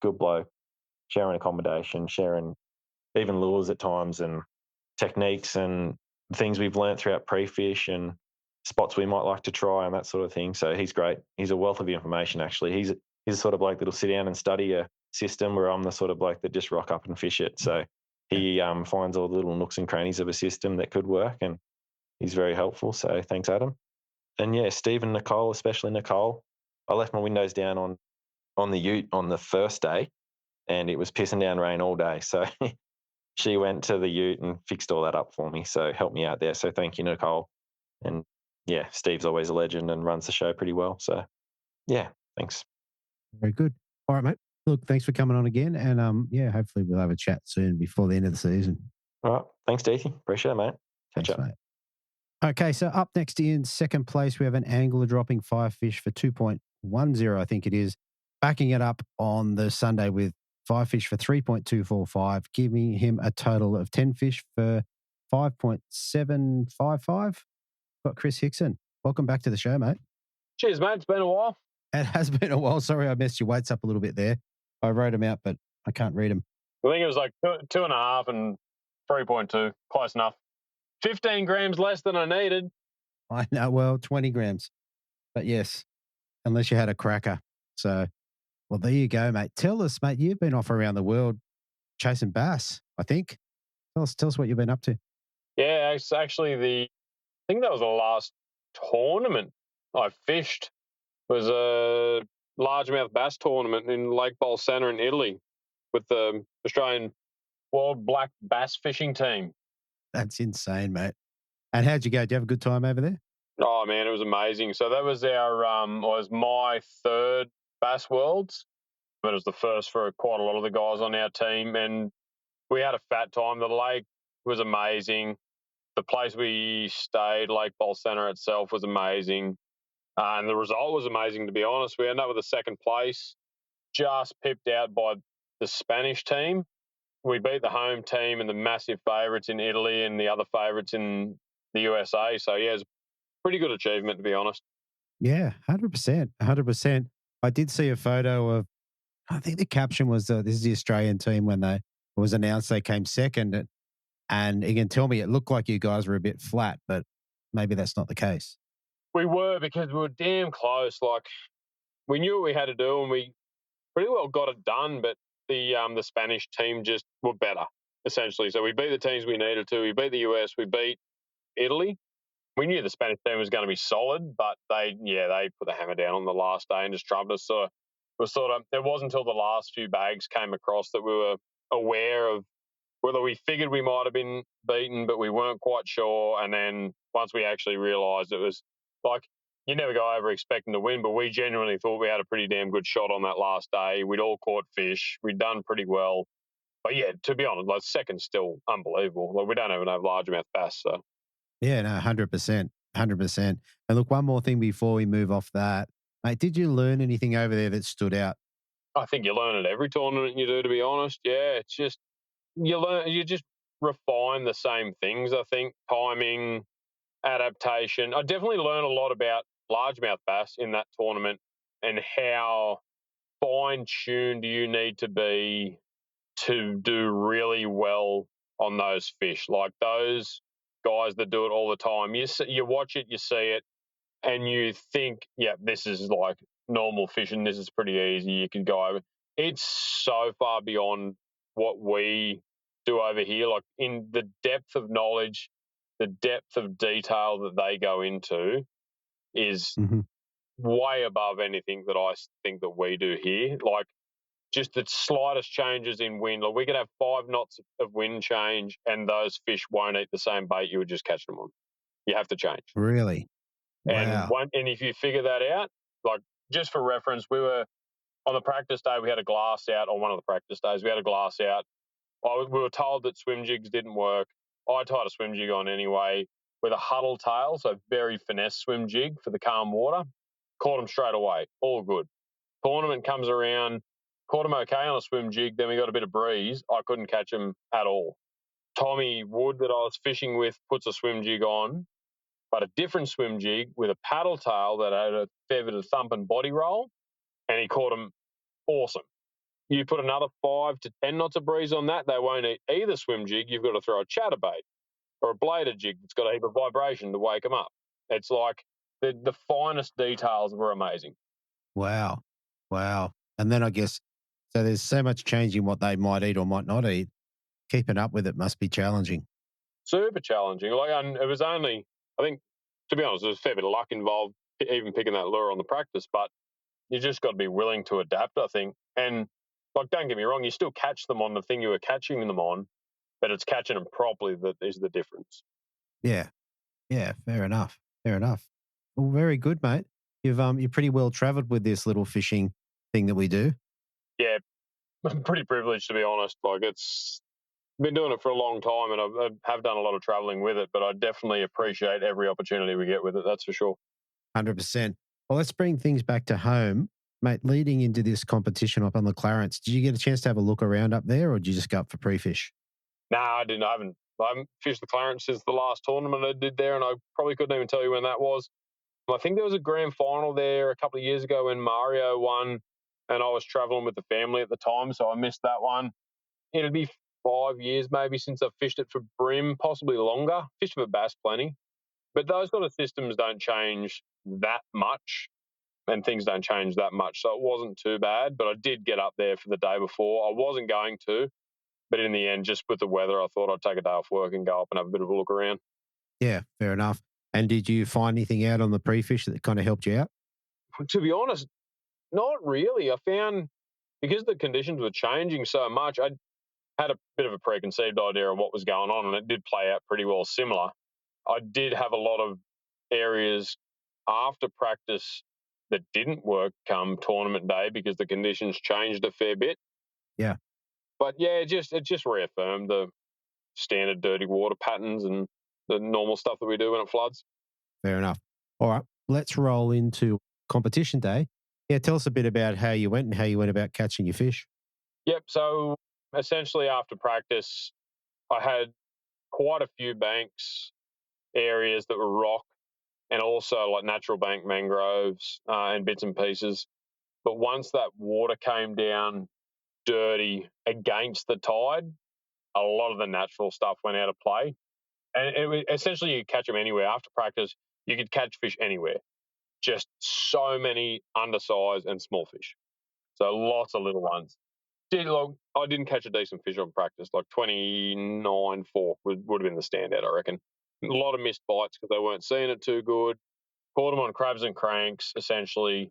good bloke, sharing accommodation, sharing even lures at times and techniques and things we've learnt throughout pre-fish and spots we might like to try and that sort of thing. So he's great. He's a wealth of information, actually. He's a sort of bloke that'll sit down and study a system where I'm the sort of bloke that just rock up and fish it. So he finds all the little nooks and crannies of a system that could work, and he's very helpful. So thanks, Adam. And yeah, Steve and Nicole, especially Nicole. I left my windows down on the ute on the first day, and it was pissing down rain all day. So she went to the ute and fixed all that up for me. So helped me out there. So thank you, Nicole. And yeah, Steve's always a legend and runs the show pretty well. So yeah, thanks. Very good. All right, mate. Look, thanks for coming on again. And yeah, hopefully we'll have a chat soon before the end of the season. All right. Thanks, Deethy. Appreciate it, mate. Catch up. Mate. Okay, so up next in second place, we have an angler dropping 5 fish for 2.10, I think it is. Backing it up on the Sunday with 5 fish for 3.245, giving him a total of 10 fish for 5.755. Got Kris Hickson. Welcome back to the show, mate. Cheers, mate. It's been a while. It has been a while. Sorry I messed your weights up a little bit there. I wrote them out, but I can't read them. I think it was like 2.5 and 3.2. Close enough. 15 grams less than I needed. I know, well, 20 grams. But yes, unless you had a cracker. So, well, there you go, mate. Tell us, mate, you've been off around the world chasing bass, I think. Tell us what you've been up to. Yeah, it's actually I think that was the last tournament I fished. It was a largemouth bass tournament in Lake Bolsena in Italy with the Australian World Black Bass Fishing Team. That's insane, mate. And how'd you go? Did you have a good time over there? Oh, man, it was amazing. So that was my third Bass Worlds. It was the first for quite a lot of the guys on our team, and we had a fat time. The lake was amazing. The place we stayed, Lake Bolsena itself, was amazing. And the result was amazing, to be honest. We ended up with a second place, just pipped out by the Spanish team. We beat the home team and the massive favourites in Italy and the other favourites in the USA. So, yeah, it's a pretty good achievement, to be honest. Yeah, 100%. 100%. I did see a photo of, I think the caption was, this is the Australian team when it was announced they came second. And you can tell me it looked like you guys were a bit flat, but maybe that's not the case. We were, because we were damn close. Like, we knew what we had to do and we pretty well got it done, but the Spanish team just were better, essentially. So we beat the teams we needed to. We beat the US, we beat Italy. We knew the Spanish team was going to be solid, but they put the hammer down on the last day and just trumped us. So it wasn't until the last few bags came across that we were aware of whether we figured we might have been beaten, but we weren't quite sure. And then once we actually realised, it was like, you never go over expecting to win, but we genuinely thought we had a pretty damn good shot on that last day. We'd all caught fish. We'd done pretty well. But yeah, to be honest, like, second's still unbelievable. Like, we don't even have largemouth bass. So yeah, no, 100%. 100%. And look, one more thing before we move off that. Mate, did you learn anything over there that stood out? I think you learn at every tournament you do, to be honest. Yeah, it's just, you just refine the same things, I think. Timing, adaptation. I definitely learned a lot about largemouth bass in that tournament and how fine-tuned you need to be to do really well on those fish. Like those guys that do it all the time. You watch it, you see it, and you think, yeah, this is like normal fishing. This is pretty easy. You can go over. It's so far beyond what we do over here. Like, in the depth of knowledge, the depth of detail that they go into is way above anything that I think that we do here. Like, just the slightest changes in wind. Like, we could have 5 knots of wind change and those fish won't eat the same bait you would just catch them on. You have to change. Really? Wow. And if you figure that out, like, just for reference, we were on the practice day, we had a glass out. On one of the practice days, we had a glass out. We were told that swim jigs didn't work. I tied a swim jig on anyway with a huddle tail, so very finesse swim jig for the calm water. Caught them straight away. All good. Tournament comes around, caught them okay on a swim jig, then we got a bit of breeze. I couldn't catch them at all. Tommy Wood, that I was fishing with, puts a swim jig on, but a different swim jig with a paddle tail that had a fair bit of thump and body roll, and he caught them awesome. You put another 5 to 10 knots of breeze on that, they won't eat either swim jig. You've got to throw a chatterbait or a bladed jig that's got a heap of vibration to wake them up. It's like the finest details were amazing. Wow. And then I guess So there's so much changing what they might eat or might not eat. Keeping up with it must be challenging. Super challenging. And it was only, I think, to be honest, there was a fair bit of luck involved, even picking that lure on the practice. But you just got to be willing to adapt, I think. And don't get me wrong, you still catch them on the thing you were catching them on, but it's catching them properly that is the difference. Yeah. Yeah. Fair enough. Fair enough. Well, very good, mate. You're pretty well travelled with this little fishing thing that we do. Yeah, I'm pretty privileged, to be honest. It's been doing it for a long time, and I have done a lot of travelling with it, but I definitely appreciate every opportunity we get with it, that's for sure. 100%. Well, let's bring things back to home. Mate, leading into this competition up on the Clarence, did you get a chance to have a look around up there or did you just go up for pre-fish? No, I didn't. I haven't fished the Clarence since the last tournament I did there, and I probably couldn't even tell you when that was. I think there was a grand final there a couple of years ago when Mario won, and I was travelling with the family at the time, so I missed that one. It'd be 5 years maybe since I've fished it for bream, possibly longer. Fished for bass plenty. But those sort of systems don't change that much, and things don't change that much. So it wasn't too bad, but I did get up there for the day before. I wasn't going to, but in the end, just with the weather, I thought I'd take a day off work and go up and have a bit of a look around. Yeah, fair enough. And did you find anything out on the pre-fish that kind of helped you out? To be honest, not really. I found because the conditions were changing so much, I had a bit of a preconceived idea of what was going on, and it did play out pretty well similar. I did have a lot of areas after practice that didn't work come tournament day because the conditions changed a fair bit. Yeah. But yeah, it just reaffirmed the standard dirty water patterns and the normal stuff that we do when it floods. Fair enough. All right, let's roll into competition day. Yeah, tell us a bit about how you went and how you went about catching your fish. Yep. So essentially after practice, I had quite a few banks areas that were rock and also like natural bank mangroves and bits and pieces. But once that water came down dirty against the tide, a lot of the natural stuff went out of play. And essentially, you catch them anywhere. After practice, you could catch fish anywhere. Just so many undersized and small fish. So lots of little ones. I didn't catch a decent fish on practice. Like 29 fork would have been the standout, I reckon. A lot of missed bites because they weren't seeing it too good. Caught them on crabs and cranks, essentially.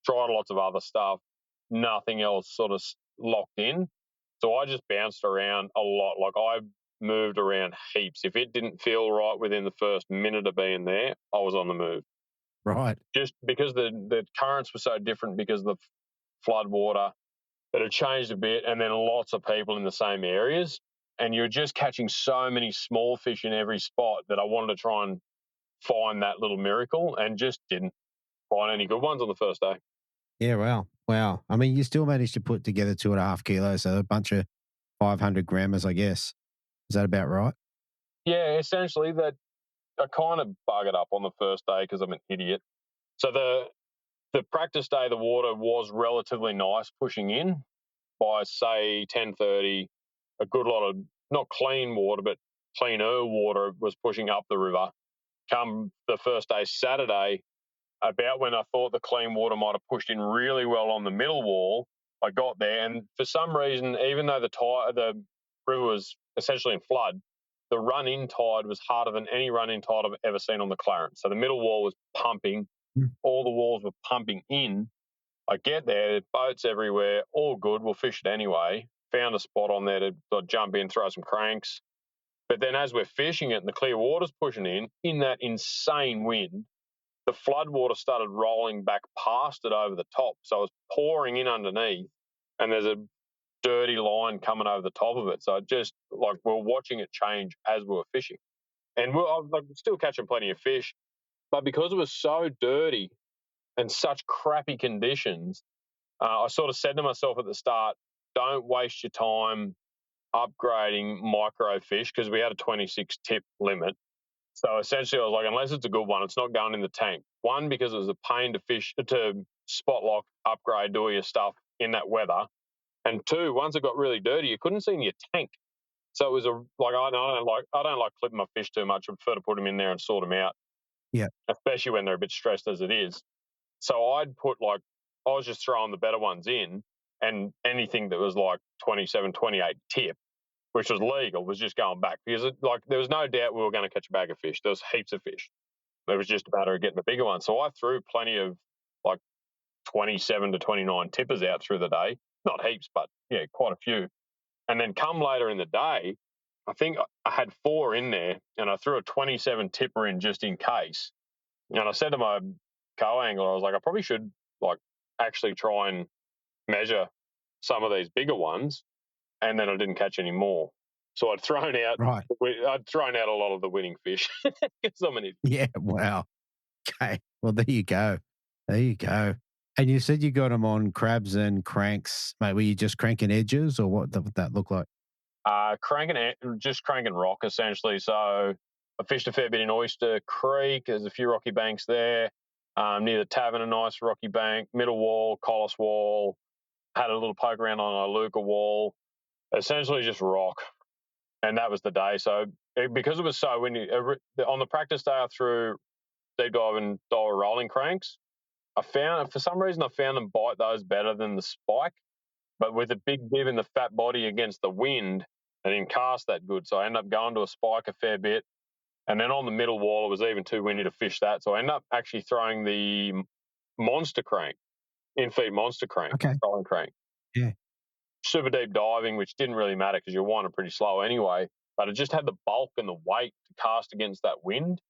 Tried lots of other stuff. Nothing else sort of locked in. So I just bounced around a lot. Like I moved around heaps. If it didn't feel right within the first minute of being there, I was on the move. Right. Just because the currents were so different because of the flood water, that had changed a bit, and then lots of people in the same areas. And you're just catching so many small fish in every spot that I wanted to try and find that little miracle and just didn't find any good ones on the first day. Yeah, wow. Wow. I mean, you still managed to put together 2.5 kilos, so a bunch of 500 grammars, I guess. Is that about right? Yeah, essentially that I kind of buggered up on the first day because I'm an idiot. So the practice day, the water was relatively nice pushing in by, say, 10:30. A good lot of, not clean water, but cleaner water was pushing up the river. Come the first day, Saturday, about when I thought the clean water might have pushed in really well on the middle wall, I got there, and for some reason, even though the river was essentially in flood, the run-in tide was harder than any run-in tide I've ever seen on the Clarence. So the middle wall was pumping, all the walls were pumping in. I get there, boats everywhere, all good, we'll fish it anyway. Found a spot on there to jump in, throw some cranks. But then as we're fishing it and the clear water's pushing in that insane wind, the flood water started rolling back past it over the top. So it was pouring in underneath, and there's a dirty line coming over the top of it. So it just, like, we're watching it change as we were fishing. And I'm still catching plenty of fish, but because it was so dirty and such crappy conditions, I sort of said to myself at the start, don't waste your time upgrading micro fish, because we had a 26 tip limit. So essentially I was like, unless it's a good one, it's not going in the tank. One, because it was a pain to spot lock, upgrade, do all your stuff in that weather. And two, once it got really dirty, you couldn't see in your tank. So it was I don't like clipping my fish too much. I prefer to put them in there and sort them out. Yeah. Especially when they're a bit stressed as it is. So I was just throwing the better ones in, and anything that was like 27, 28 tip, which was legal, was just going back because there was no doubt we were going to catch a bag of fish. There was heaps of fish. It was just a matter of getting the bigger one. So I threw plenty of like 27 to 29 tippers out through the day. Not heaps, but yeah, quite a few. And then come later in the day, I think I had 4 in there, and I threw a 27 tipper in just in case. And I said to my co-angler, I was like, I probably should like actually try and measure some of these bigger ones. And then I didn't catch any more. So I'd thrown out a lot of the winning fish. Yeah, wow. Okay. Well, there you go. There you go. And you said you got them on crabs and cranks, mate. Were you just cranking edges, or what would that look like? Just cranking rock, essentially. So I fished a fair bit in Oyster Creek. There's a few rocky banks there. Near the tavern, a nice rocky bank. Middle wall, Collis wall. Had a little poke around on a Luca wall. Essentially just rock. And that was the day. So because it was so windy, on the practice day I threw deep dive and Daiwa rolling cranks. For some reason I found them bite those better than the spike. But with the big bib and the fat body against the wind, they didn't cast that good. So I ended up going to a spike a fair bit. And then on the middle wall, it was even too windy to fish that. So I ended up actually throwing the monster crank, in-feet monster crank, rolling crank. Yeah. Super deep diving, which didn't really matter because you're winding pretty slow anyway. But it just had the bulk and the weight to cast against that wind.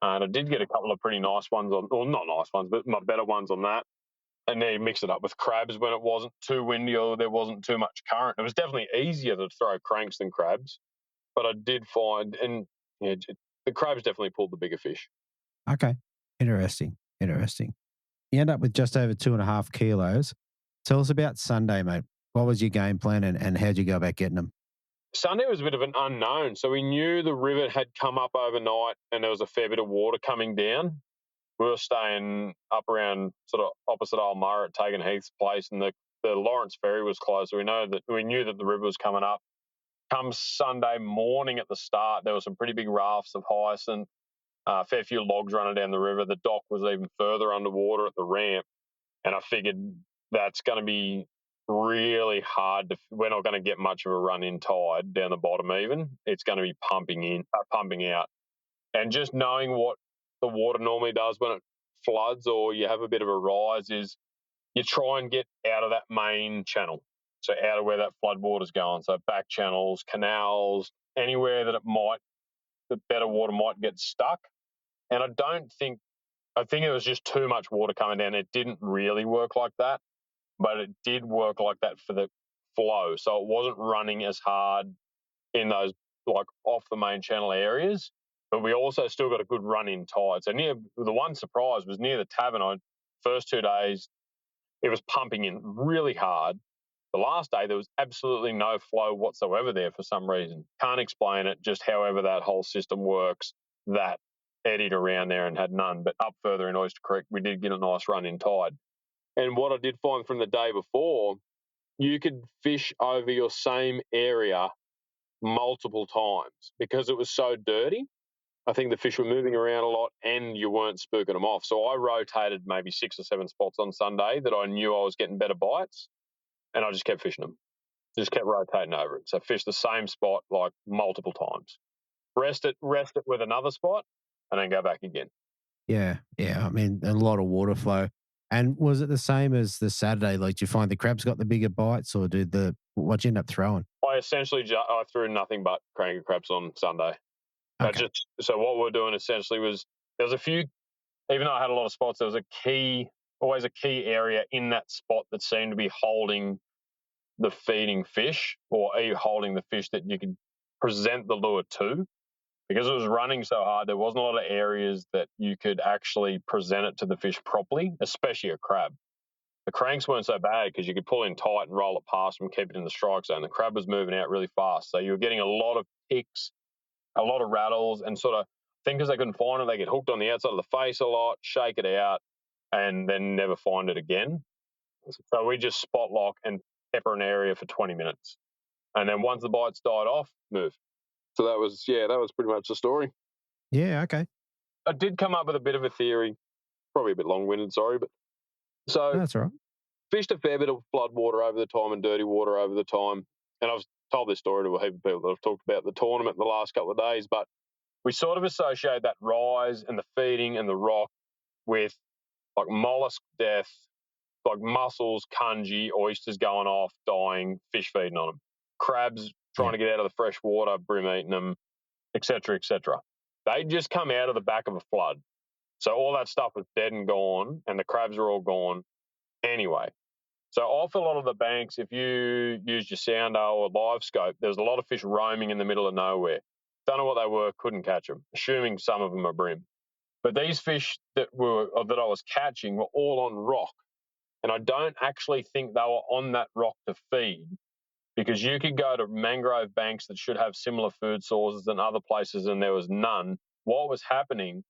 And I did get a couple of pretty nice ones not nice ones, but my better ones on that. And then you mix it up with crabs when it wasn't too windy or there wasn't too much current. It was definitely easier to throw cranks than crabs. But I did find, and the crabs definitely pulled the bigger fish. Okay. Interesting. You end up with just over 2.5 kilos. Tell us about Sunday, mate. What was your game plan and how'd you go about getting them? Sunday was a bit of an unknown. So we knew the river had come up overnight and there was a fair bit of water coming down. We were staying up around sort of opposite Old Murray at Tagan Heath's place, and the Lawrence Ferry was closed. So we knew that the river was coming up. Come Sunday morning at the start, there were some pretty big rafts of hyacinth, a fair few logs running down the river. The dock was even further underwater at the ramp, and I figured that's going to be really hard. We're not going to get much of a run-in tide down the bottom even. It's going to be pumping out. And just knowing what the water normally does when it floods or you have a bit of a rise is you try and get out of that main channel. So out of where that flood water's going. So back channels, canals, anywhere that the better water might get stuck. And I think it was just too much water coming down. It didn't really work like that, but it did work like that for the flow. So it wasn't running as hard in those like off the main channel areas, but we also still got a good run in tide. So the one surprise was near the tavern. First 2 days, it was pumping in really hard. The last day, there was absolutely no flow whatsoever there for some reason. Can't explain it, just however that whole system works, that eddied around there and had none. But up further in Oyster Creek, we did get a nice run in tide. And what I did find from the day before, you could fish over your same area multiple times because it was so dirty. I think the fish were moving around a lot and you weren't spooking them off. So I rotated maybe 6 or 7 spots on Sunday that I knew I was getting better bites, and I just kept fishing them. Just kept rotating over it. So fish the same spot like multiple times. Rest it with another spot, and then go back again. Yeah. I mean, a lot of water flow. And was it the same as the Saturday? Like, did you find the crabs got the bigger bites, or what'd you end up throwing? I essentially I threw nothing but cranky crabs on Sunday. Okay. So what we're doing essentially was there was a few, even though I had a lot of spots, there was always a key area in that spot that seemed to be holding the feeding fish or holding the fish that you could present the lure to. Because it was running so hard, there wasn't a lot of areas that you could actually present it to the fish properly, especially a crab. The cranks weren't so bad because you could pull in tight and roll it past them, keep it in the strike zone. The crab was moving out really fast. So you were getting a lot of picks, a lot of rattles, and sort of think because they couldn't find it, they get hooked on the outside of the face a lot, shake it out, and then never find it again. So we just spot lock and pepper an area for 20 minutes. And then once the bites died off, move. So that was pretty much the story. Yeah, okay. I did come up with a bit of a theory, probably a bit long-winded, sorry, but so No, that's all right. fished a fair bit of flood water over the time and dirty water over the time. And I've told this story to a heap of people that I've talked about the tournament the last couple of days, but we sort of associate that rise and the feeding and the rock with like mollusk death, like mussels, congee, oysters going off, dying, fish feeding on them, crabs trying to get out of the fresh water, bream eating them, etc., etc. They just come out of the back of a flood. So all that stuff was dead and gone, and the crabs are all gone anyway. So off a lot of the banks, if you used your sounder or live scope, there's a lot of fish roaming in the middle of nowhere. Don't know what they were, couldn't catch them, assuming some of them are bream. But these fish that I was catching were all on rock. And I don't actually think they were on that rock to feed, because you could go to mangrove banks that should have similar food sources than other places and there was none. What was happening,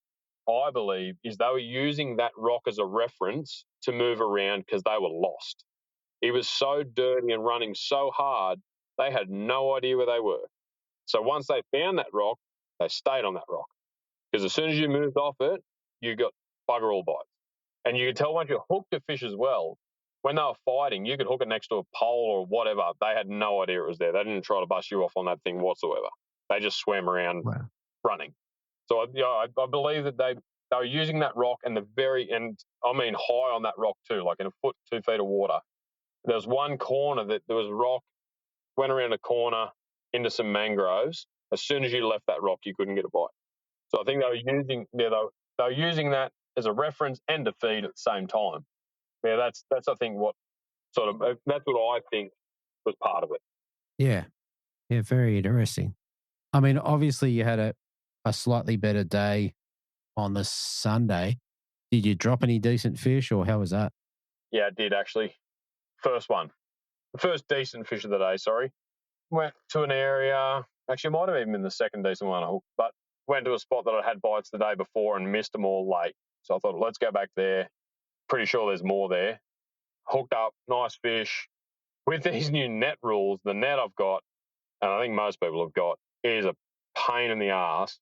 I believe, is they were using that rock as a reference to move around because they were lost. It was so dirty and running so hard, they had no idea where they were. So once they found that rock, they stayed on that rock. Because as soon as you moved off it, you got bugger all bites. And you could tell once you hooked a fish as well, when they were fighting, you could hook it next to a pole or whatever. They had no idea it was there. They didn't try to bust you off on that thing whatsoever. They just swam around running. So I believe that they were using that rock and I mean high on that rock too, like in a foot, 2 feet of water. There was one corner that there was a rock, went around a corner into some mangroves. As soon as you left that rock, you couldn't get a bite. So I think they were using that as a reference and to feed at the same time. Yeah, that's I think that's what I think was part of it. Yeah. Yeah, very interesting. I mean, obviously you had a slightly better day on the Sunday. Did you drop any decent fish, or how was that? Yeah, I did actually. The first decent fish of the day, sorry. Went to an area, actually it might have even been the second decent one I hooked, but went to a spot that I had bites the day before and missed them all late. So I thought, let's go back there. Pretty sure there's more there. Hooked up, nice fish. With these new net rules, the net I've got, and I think most people have got, is a pain in the ass.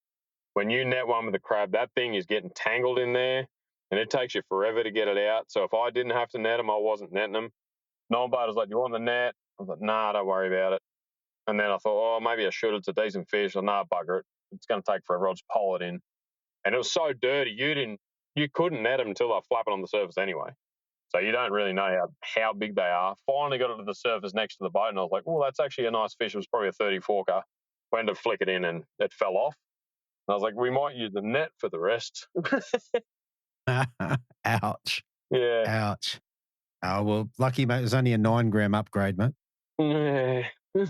When you net one with a crab, that thing is getting tangled in there, and it takes you forever to get it out. So if I didn't have to net them, I wasn't netting them. Non-boat was like, you want the net? I was like, nah, don't worry about it. And then I thought, maybe I should. It's a decent fish. Nah, bugger it. It's going to take forever. I'll just pull it in. And it was so dirty, you couldn't net them until they're flapping on the surface anyway. So you don't really know how big they are. Finally got it to the surface next to the boat, and I was like, oh, that's actually a nice fish. It was probably a 30-forker. Went to flick it in, and it fell off. And I was like, we might use the net for the rest. Ouch. Yeah. Ouch. Oh, well, lucky, mate. It was only a 9-gram upgrade, mate. Yeah. A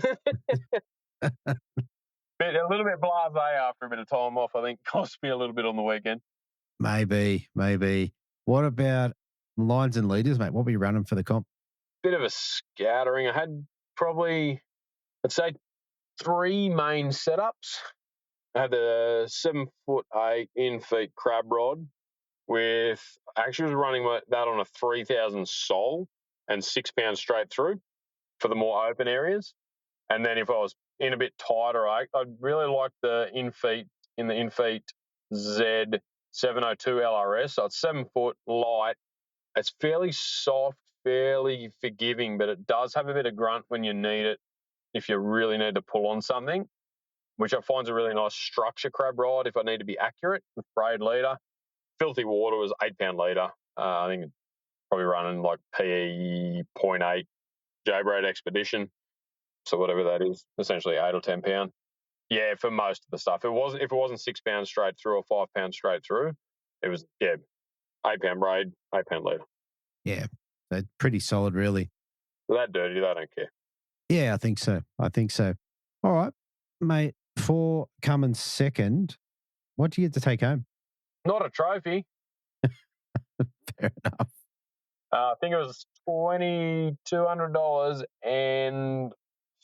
little bit blasé after a bit of time off, I think. Cost me a little bit on the weekend. Maybe. What about lines and leaders, mate? What were you running for the comp? Bit of a scattering. I had probably, I'd say, 3 main setups. I had the 7'8" in-feet crab rod actually was running that on a 3,000 sol and 6 pounds straight through for the more open areas. And then if I was in a bit tighter, I'd really like the in-feet Z 702 LRS. So it's 7 foot, light. It's fairly soft, fairly forgiving, but it does have a bit of grunt when you need it, if you really need to pull on something, which I find is a really nice structure crab rod if I need to be accurate with braid leader. Filthy water was 8 pound leader. I think probably running like PE 0.8 J-braid expedition. So whatever that is, essentially 8 or 10 pound. Yeah, for most of the stuff. If it wasn't 6 pounds straight through or 5 pounds straight through, it was 8 pound braid, 8 pound leader. Yeah, pretty solid, really. That dirty, they don't care. Yeah, I think so. All right, mate. For coming second, what do you get to take home? Not a trophy. Fair enough. I think it was $2,200 and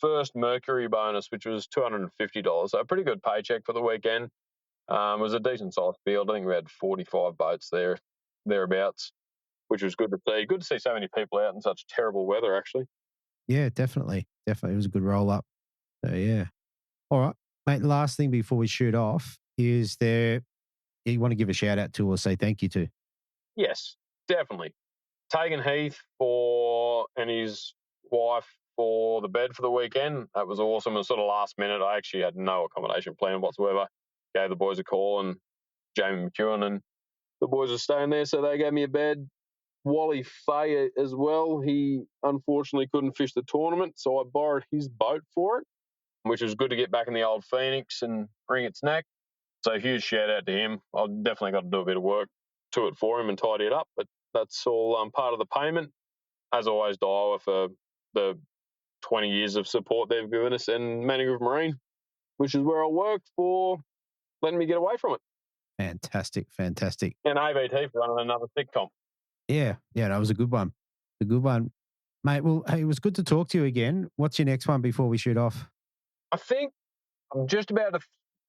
first Mercury bonus, which was $250. So a pretty good paycheck for the weekend. It was a decent sized field. I think we had 45 boats thereabouts, which was good to see. Good to see so many people out in such terrible weather, actually. Yeah, definitely. It was a good roll up. So, yeah. All right, mate. Last thing before we shoot off, is there you want to give a shout out to or say thank you to? Yes, definitely. taken Heath and his wife for the bed for the weekend. That was awesome. It was sort of last minute. I actually had no accommodation plan whatsoever. Gave the boys a call, and Jamie McEwen and the boys were staying there, so they gave me a bed. Wally Fay as well. He unfortunately couldn't fish the tournament, so I borrowed his boat for it, which was good to get back in the old Phoenix and wring its neck. So huge shout out to him. I've definitely got to do a bit of work to it for him and tidy it up, but that's all part of the payment. As always, Daiwa for the 20 years of support they've given us, and Manning Marine, which is where I worked, for letting me get away from it. Fantastic. And ABT for running another sitcom. Yeah, that was a good one. Mate, well, hey, it was good to talk to you again. What's your next one before we shoot off? I think I'm just about to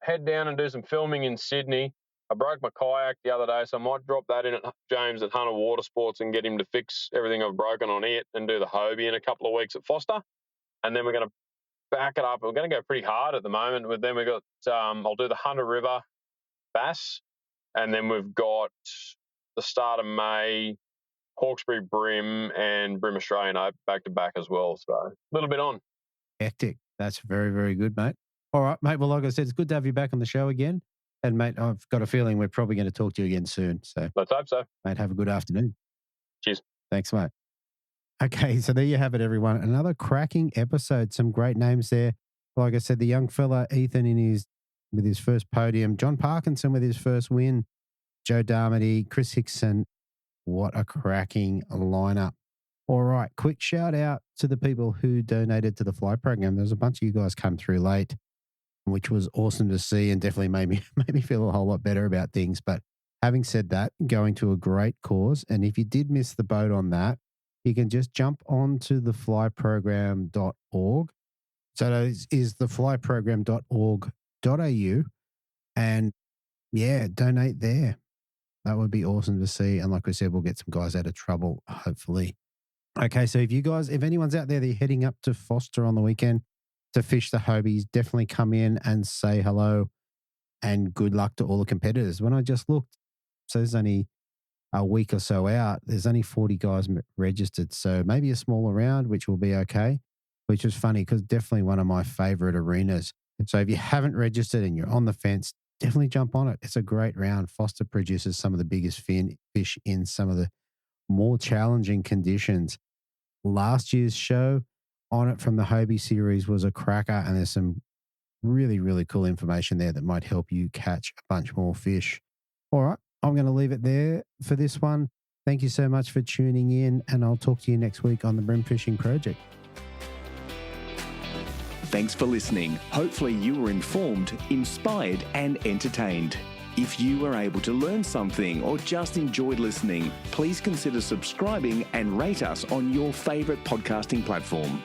head down and do some filming in Sydney. I broke my kayak the other day, so I might drop that in at James at Hunter Water Sports and get him to fix everything I've broken on it, and do the Hobie in a couple of weeks at Foster. And then we're going to back it up. We're going to go pretty hard at the moment. But then we've got, I'll do the Hunter River Bass, and then we've got the start of May, Hawkesbury Bream and Bream Australian Open back to back as well. So a little bit on. Hectic. That's very, very good, mate. All right, mate. Well, like I said, it's good to have you back on the show again. And, mate, I've got a feeling we're probably going to talk to you again soon. So let's hope so. Mate, have a good afternoon. Cheers. Thanks, mate. Okay, so there you have it, everyone. Another cracking episode. Some great names there. Like I said, the young fella, Ethan, with his first podium. John Parkinson with his first win. Joe Darmody, Kris Hickson. What a cracking lineup. All right, quick shout out to the people who donated to the fly program. There's a bunch of you guys come through late, which was awesome to see, and definitely made me feel a whole lot better about things. But having said that, going to a great cause. And if you did miss the boat on that, you can just jump onto the flyprogram.org. So that is the flyprogram.org.au, and yeah, donate there. That would be awesome to see. And like we said, we'll get some guys out of trouble, hopefully. Okay, so if anyone's out there, they're heading up to Foster on the weekend to fish the Hobies, definitely come in and say hello, and good luck to all the competitors. When I just looked, so there's only a week or so out, there's only 40 guys registered. So maybe a smaller round, which will be okay, which is funny because definitely one of my favorite arenas. So if you haven't registered and you're on the fence, definitely jump on it. It's a great round. Foster produces some of the biggest fish in some of the more challenging conditions. Last year's show on it from the Hobie series was a cracker, and there's some really, really cool information there that might help you catch a bunch more fish. All right, I'm going to leave it there for this one. Thank you so much for tuning in, and I'll talk to you next week on the Bream Fishing Project. Thanks for listening. Hopefully you were informed, inspired and entertained. If you were able to learn something or just enjoyed listening, please consider subscribing and rate us on your favourite podcasting platform.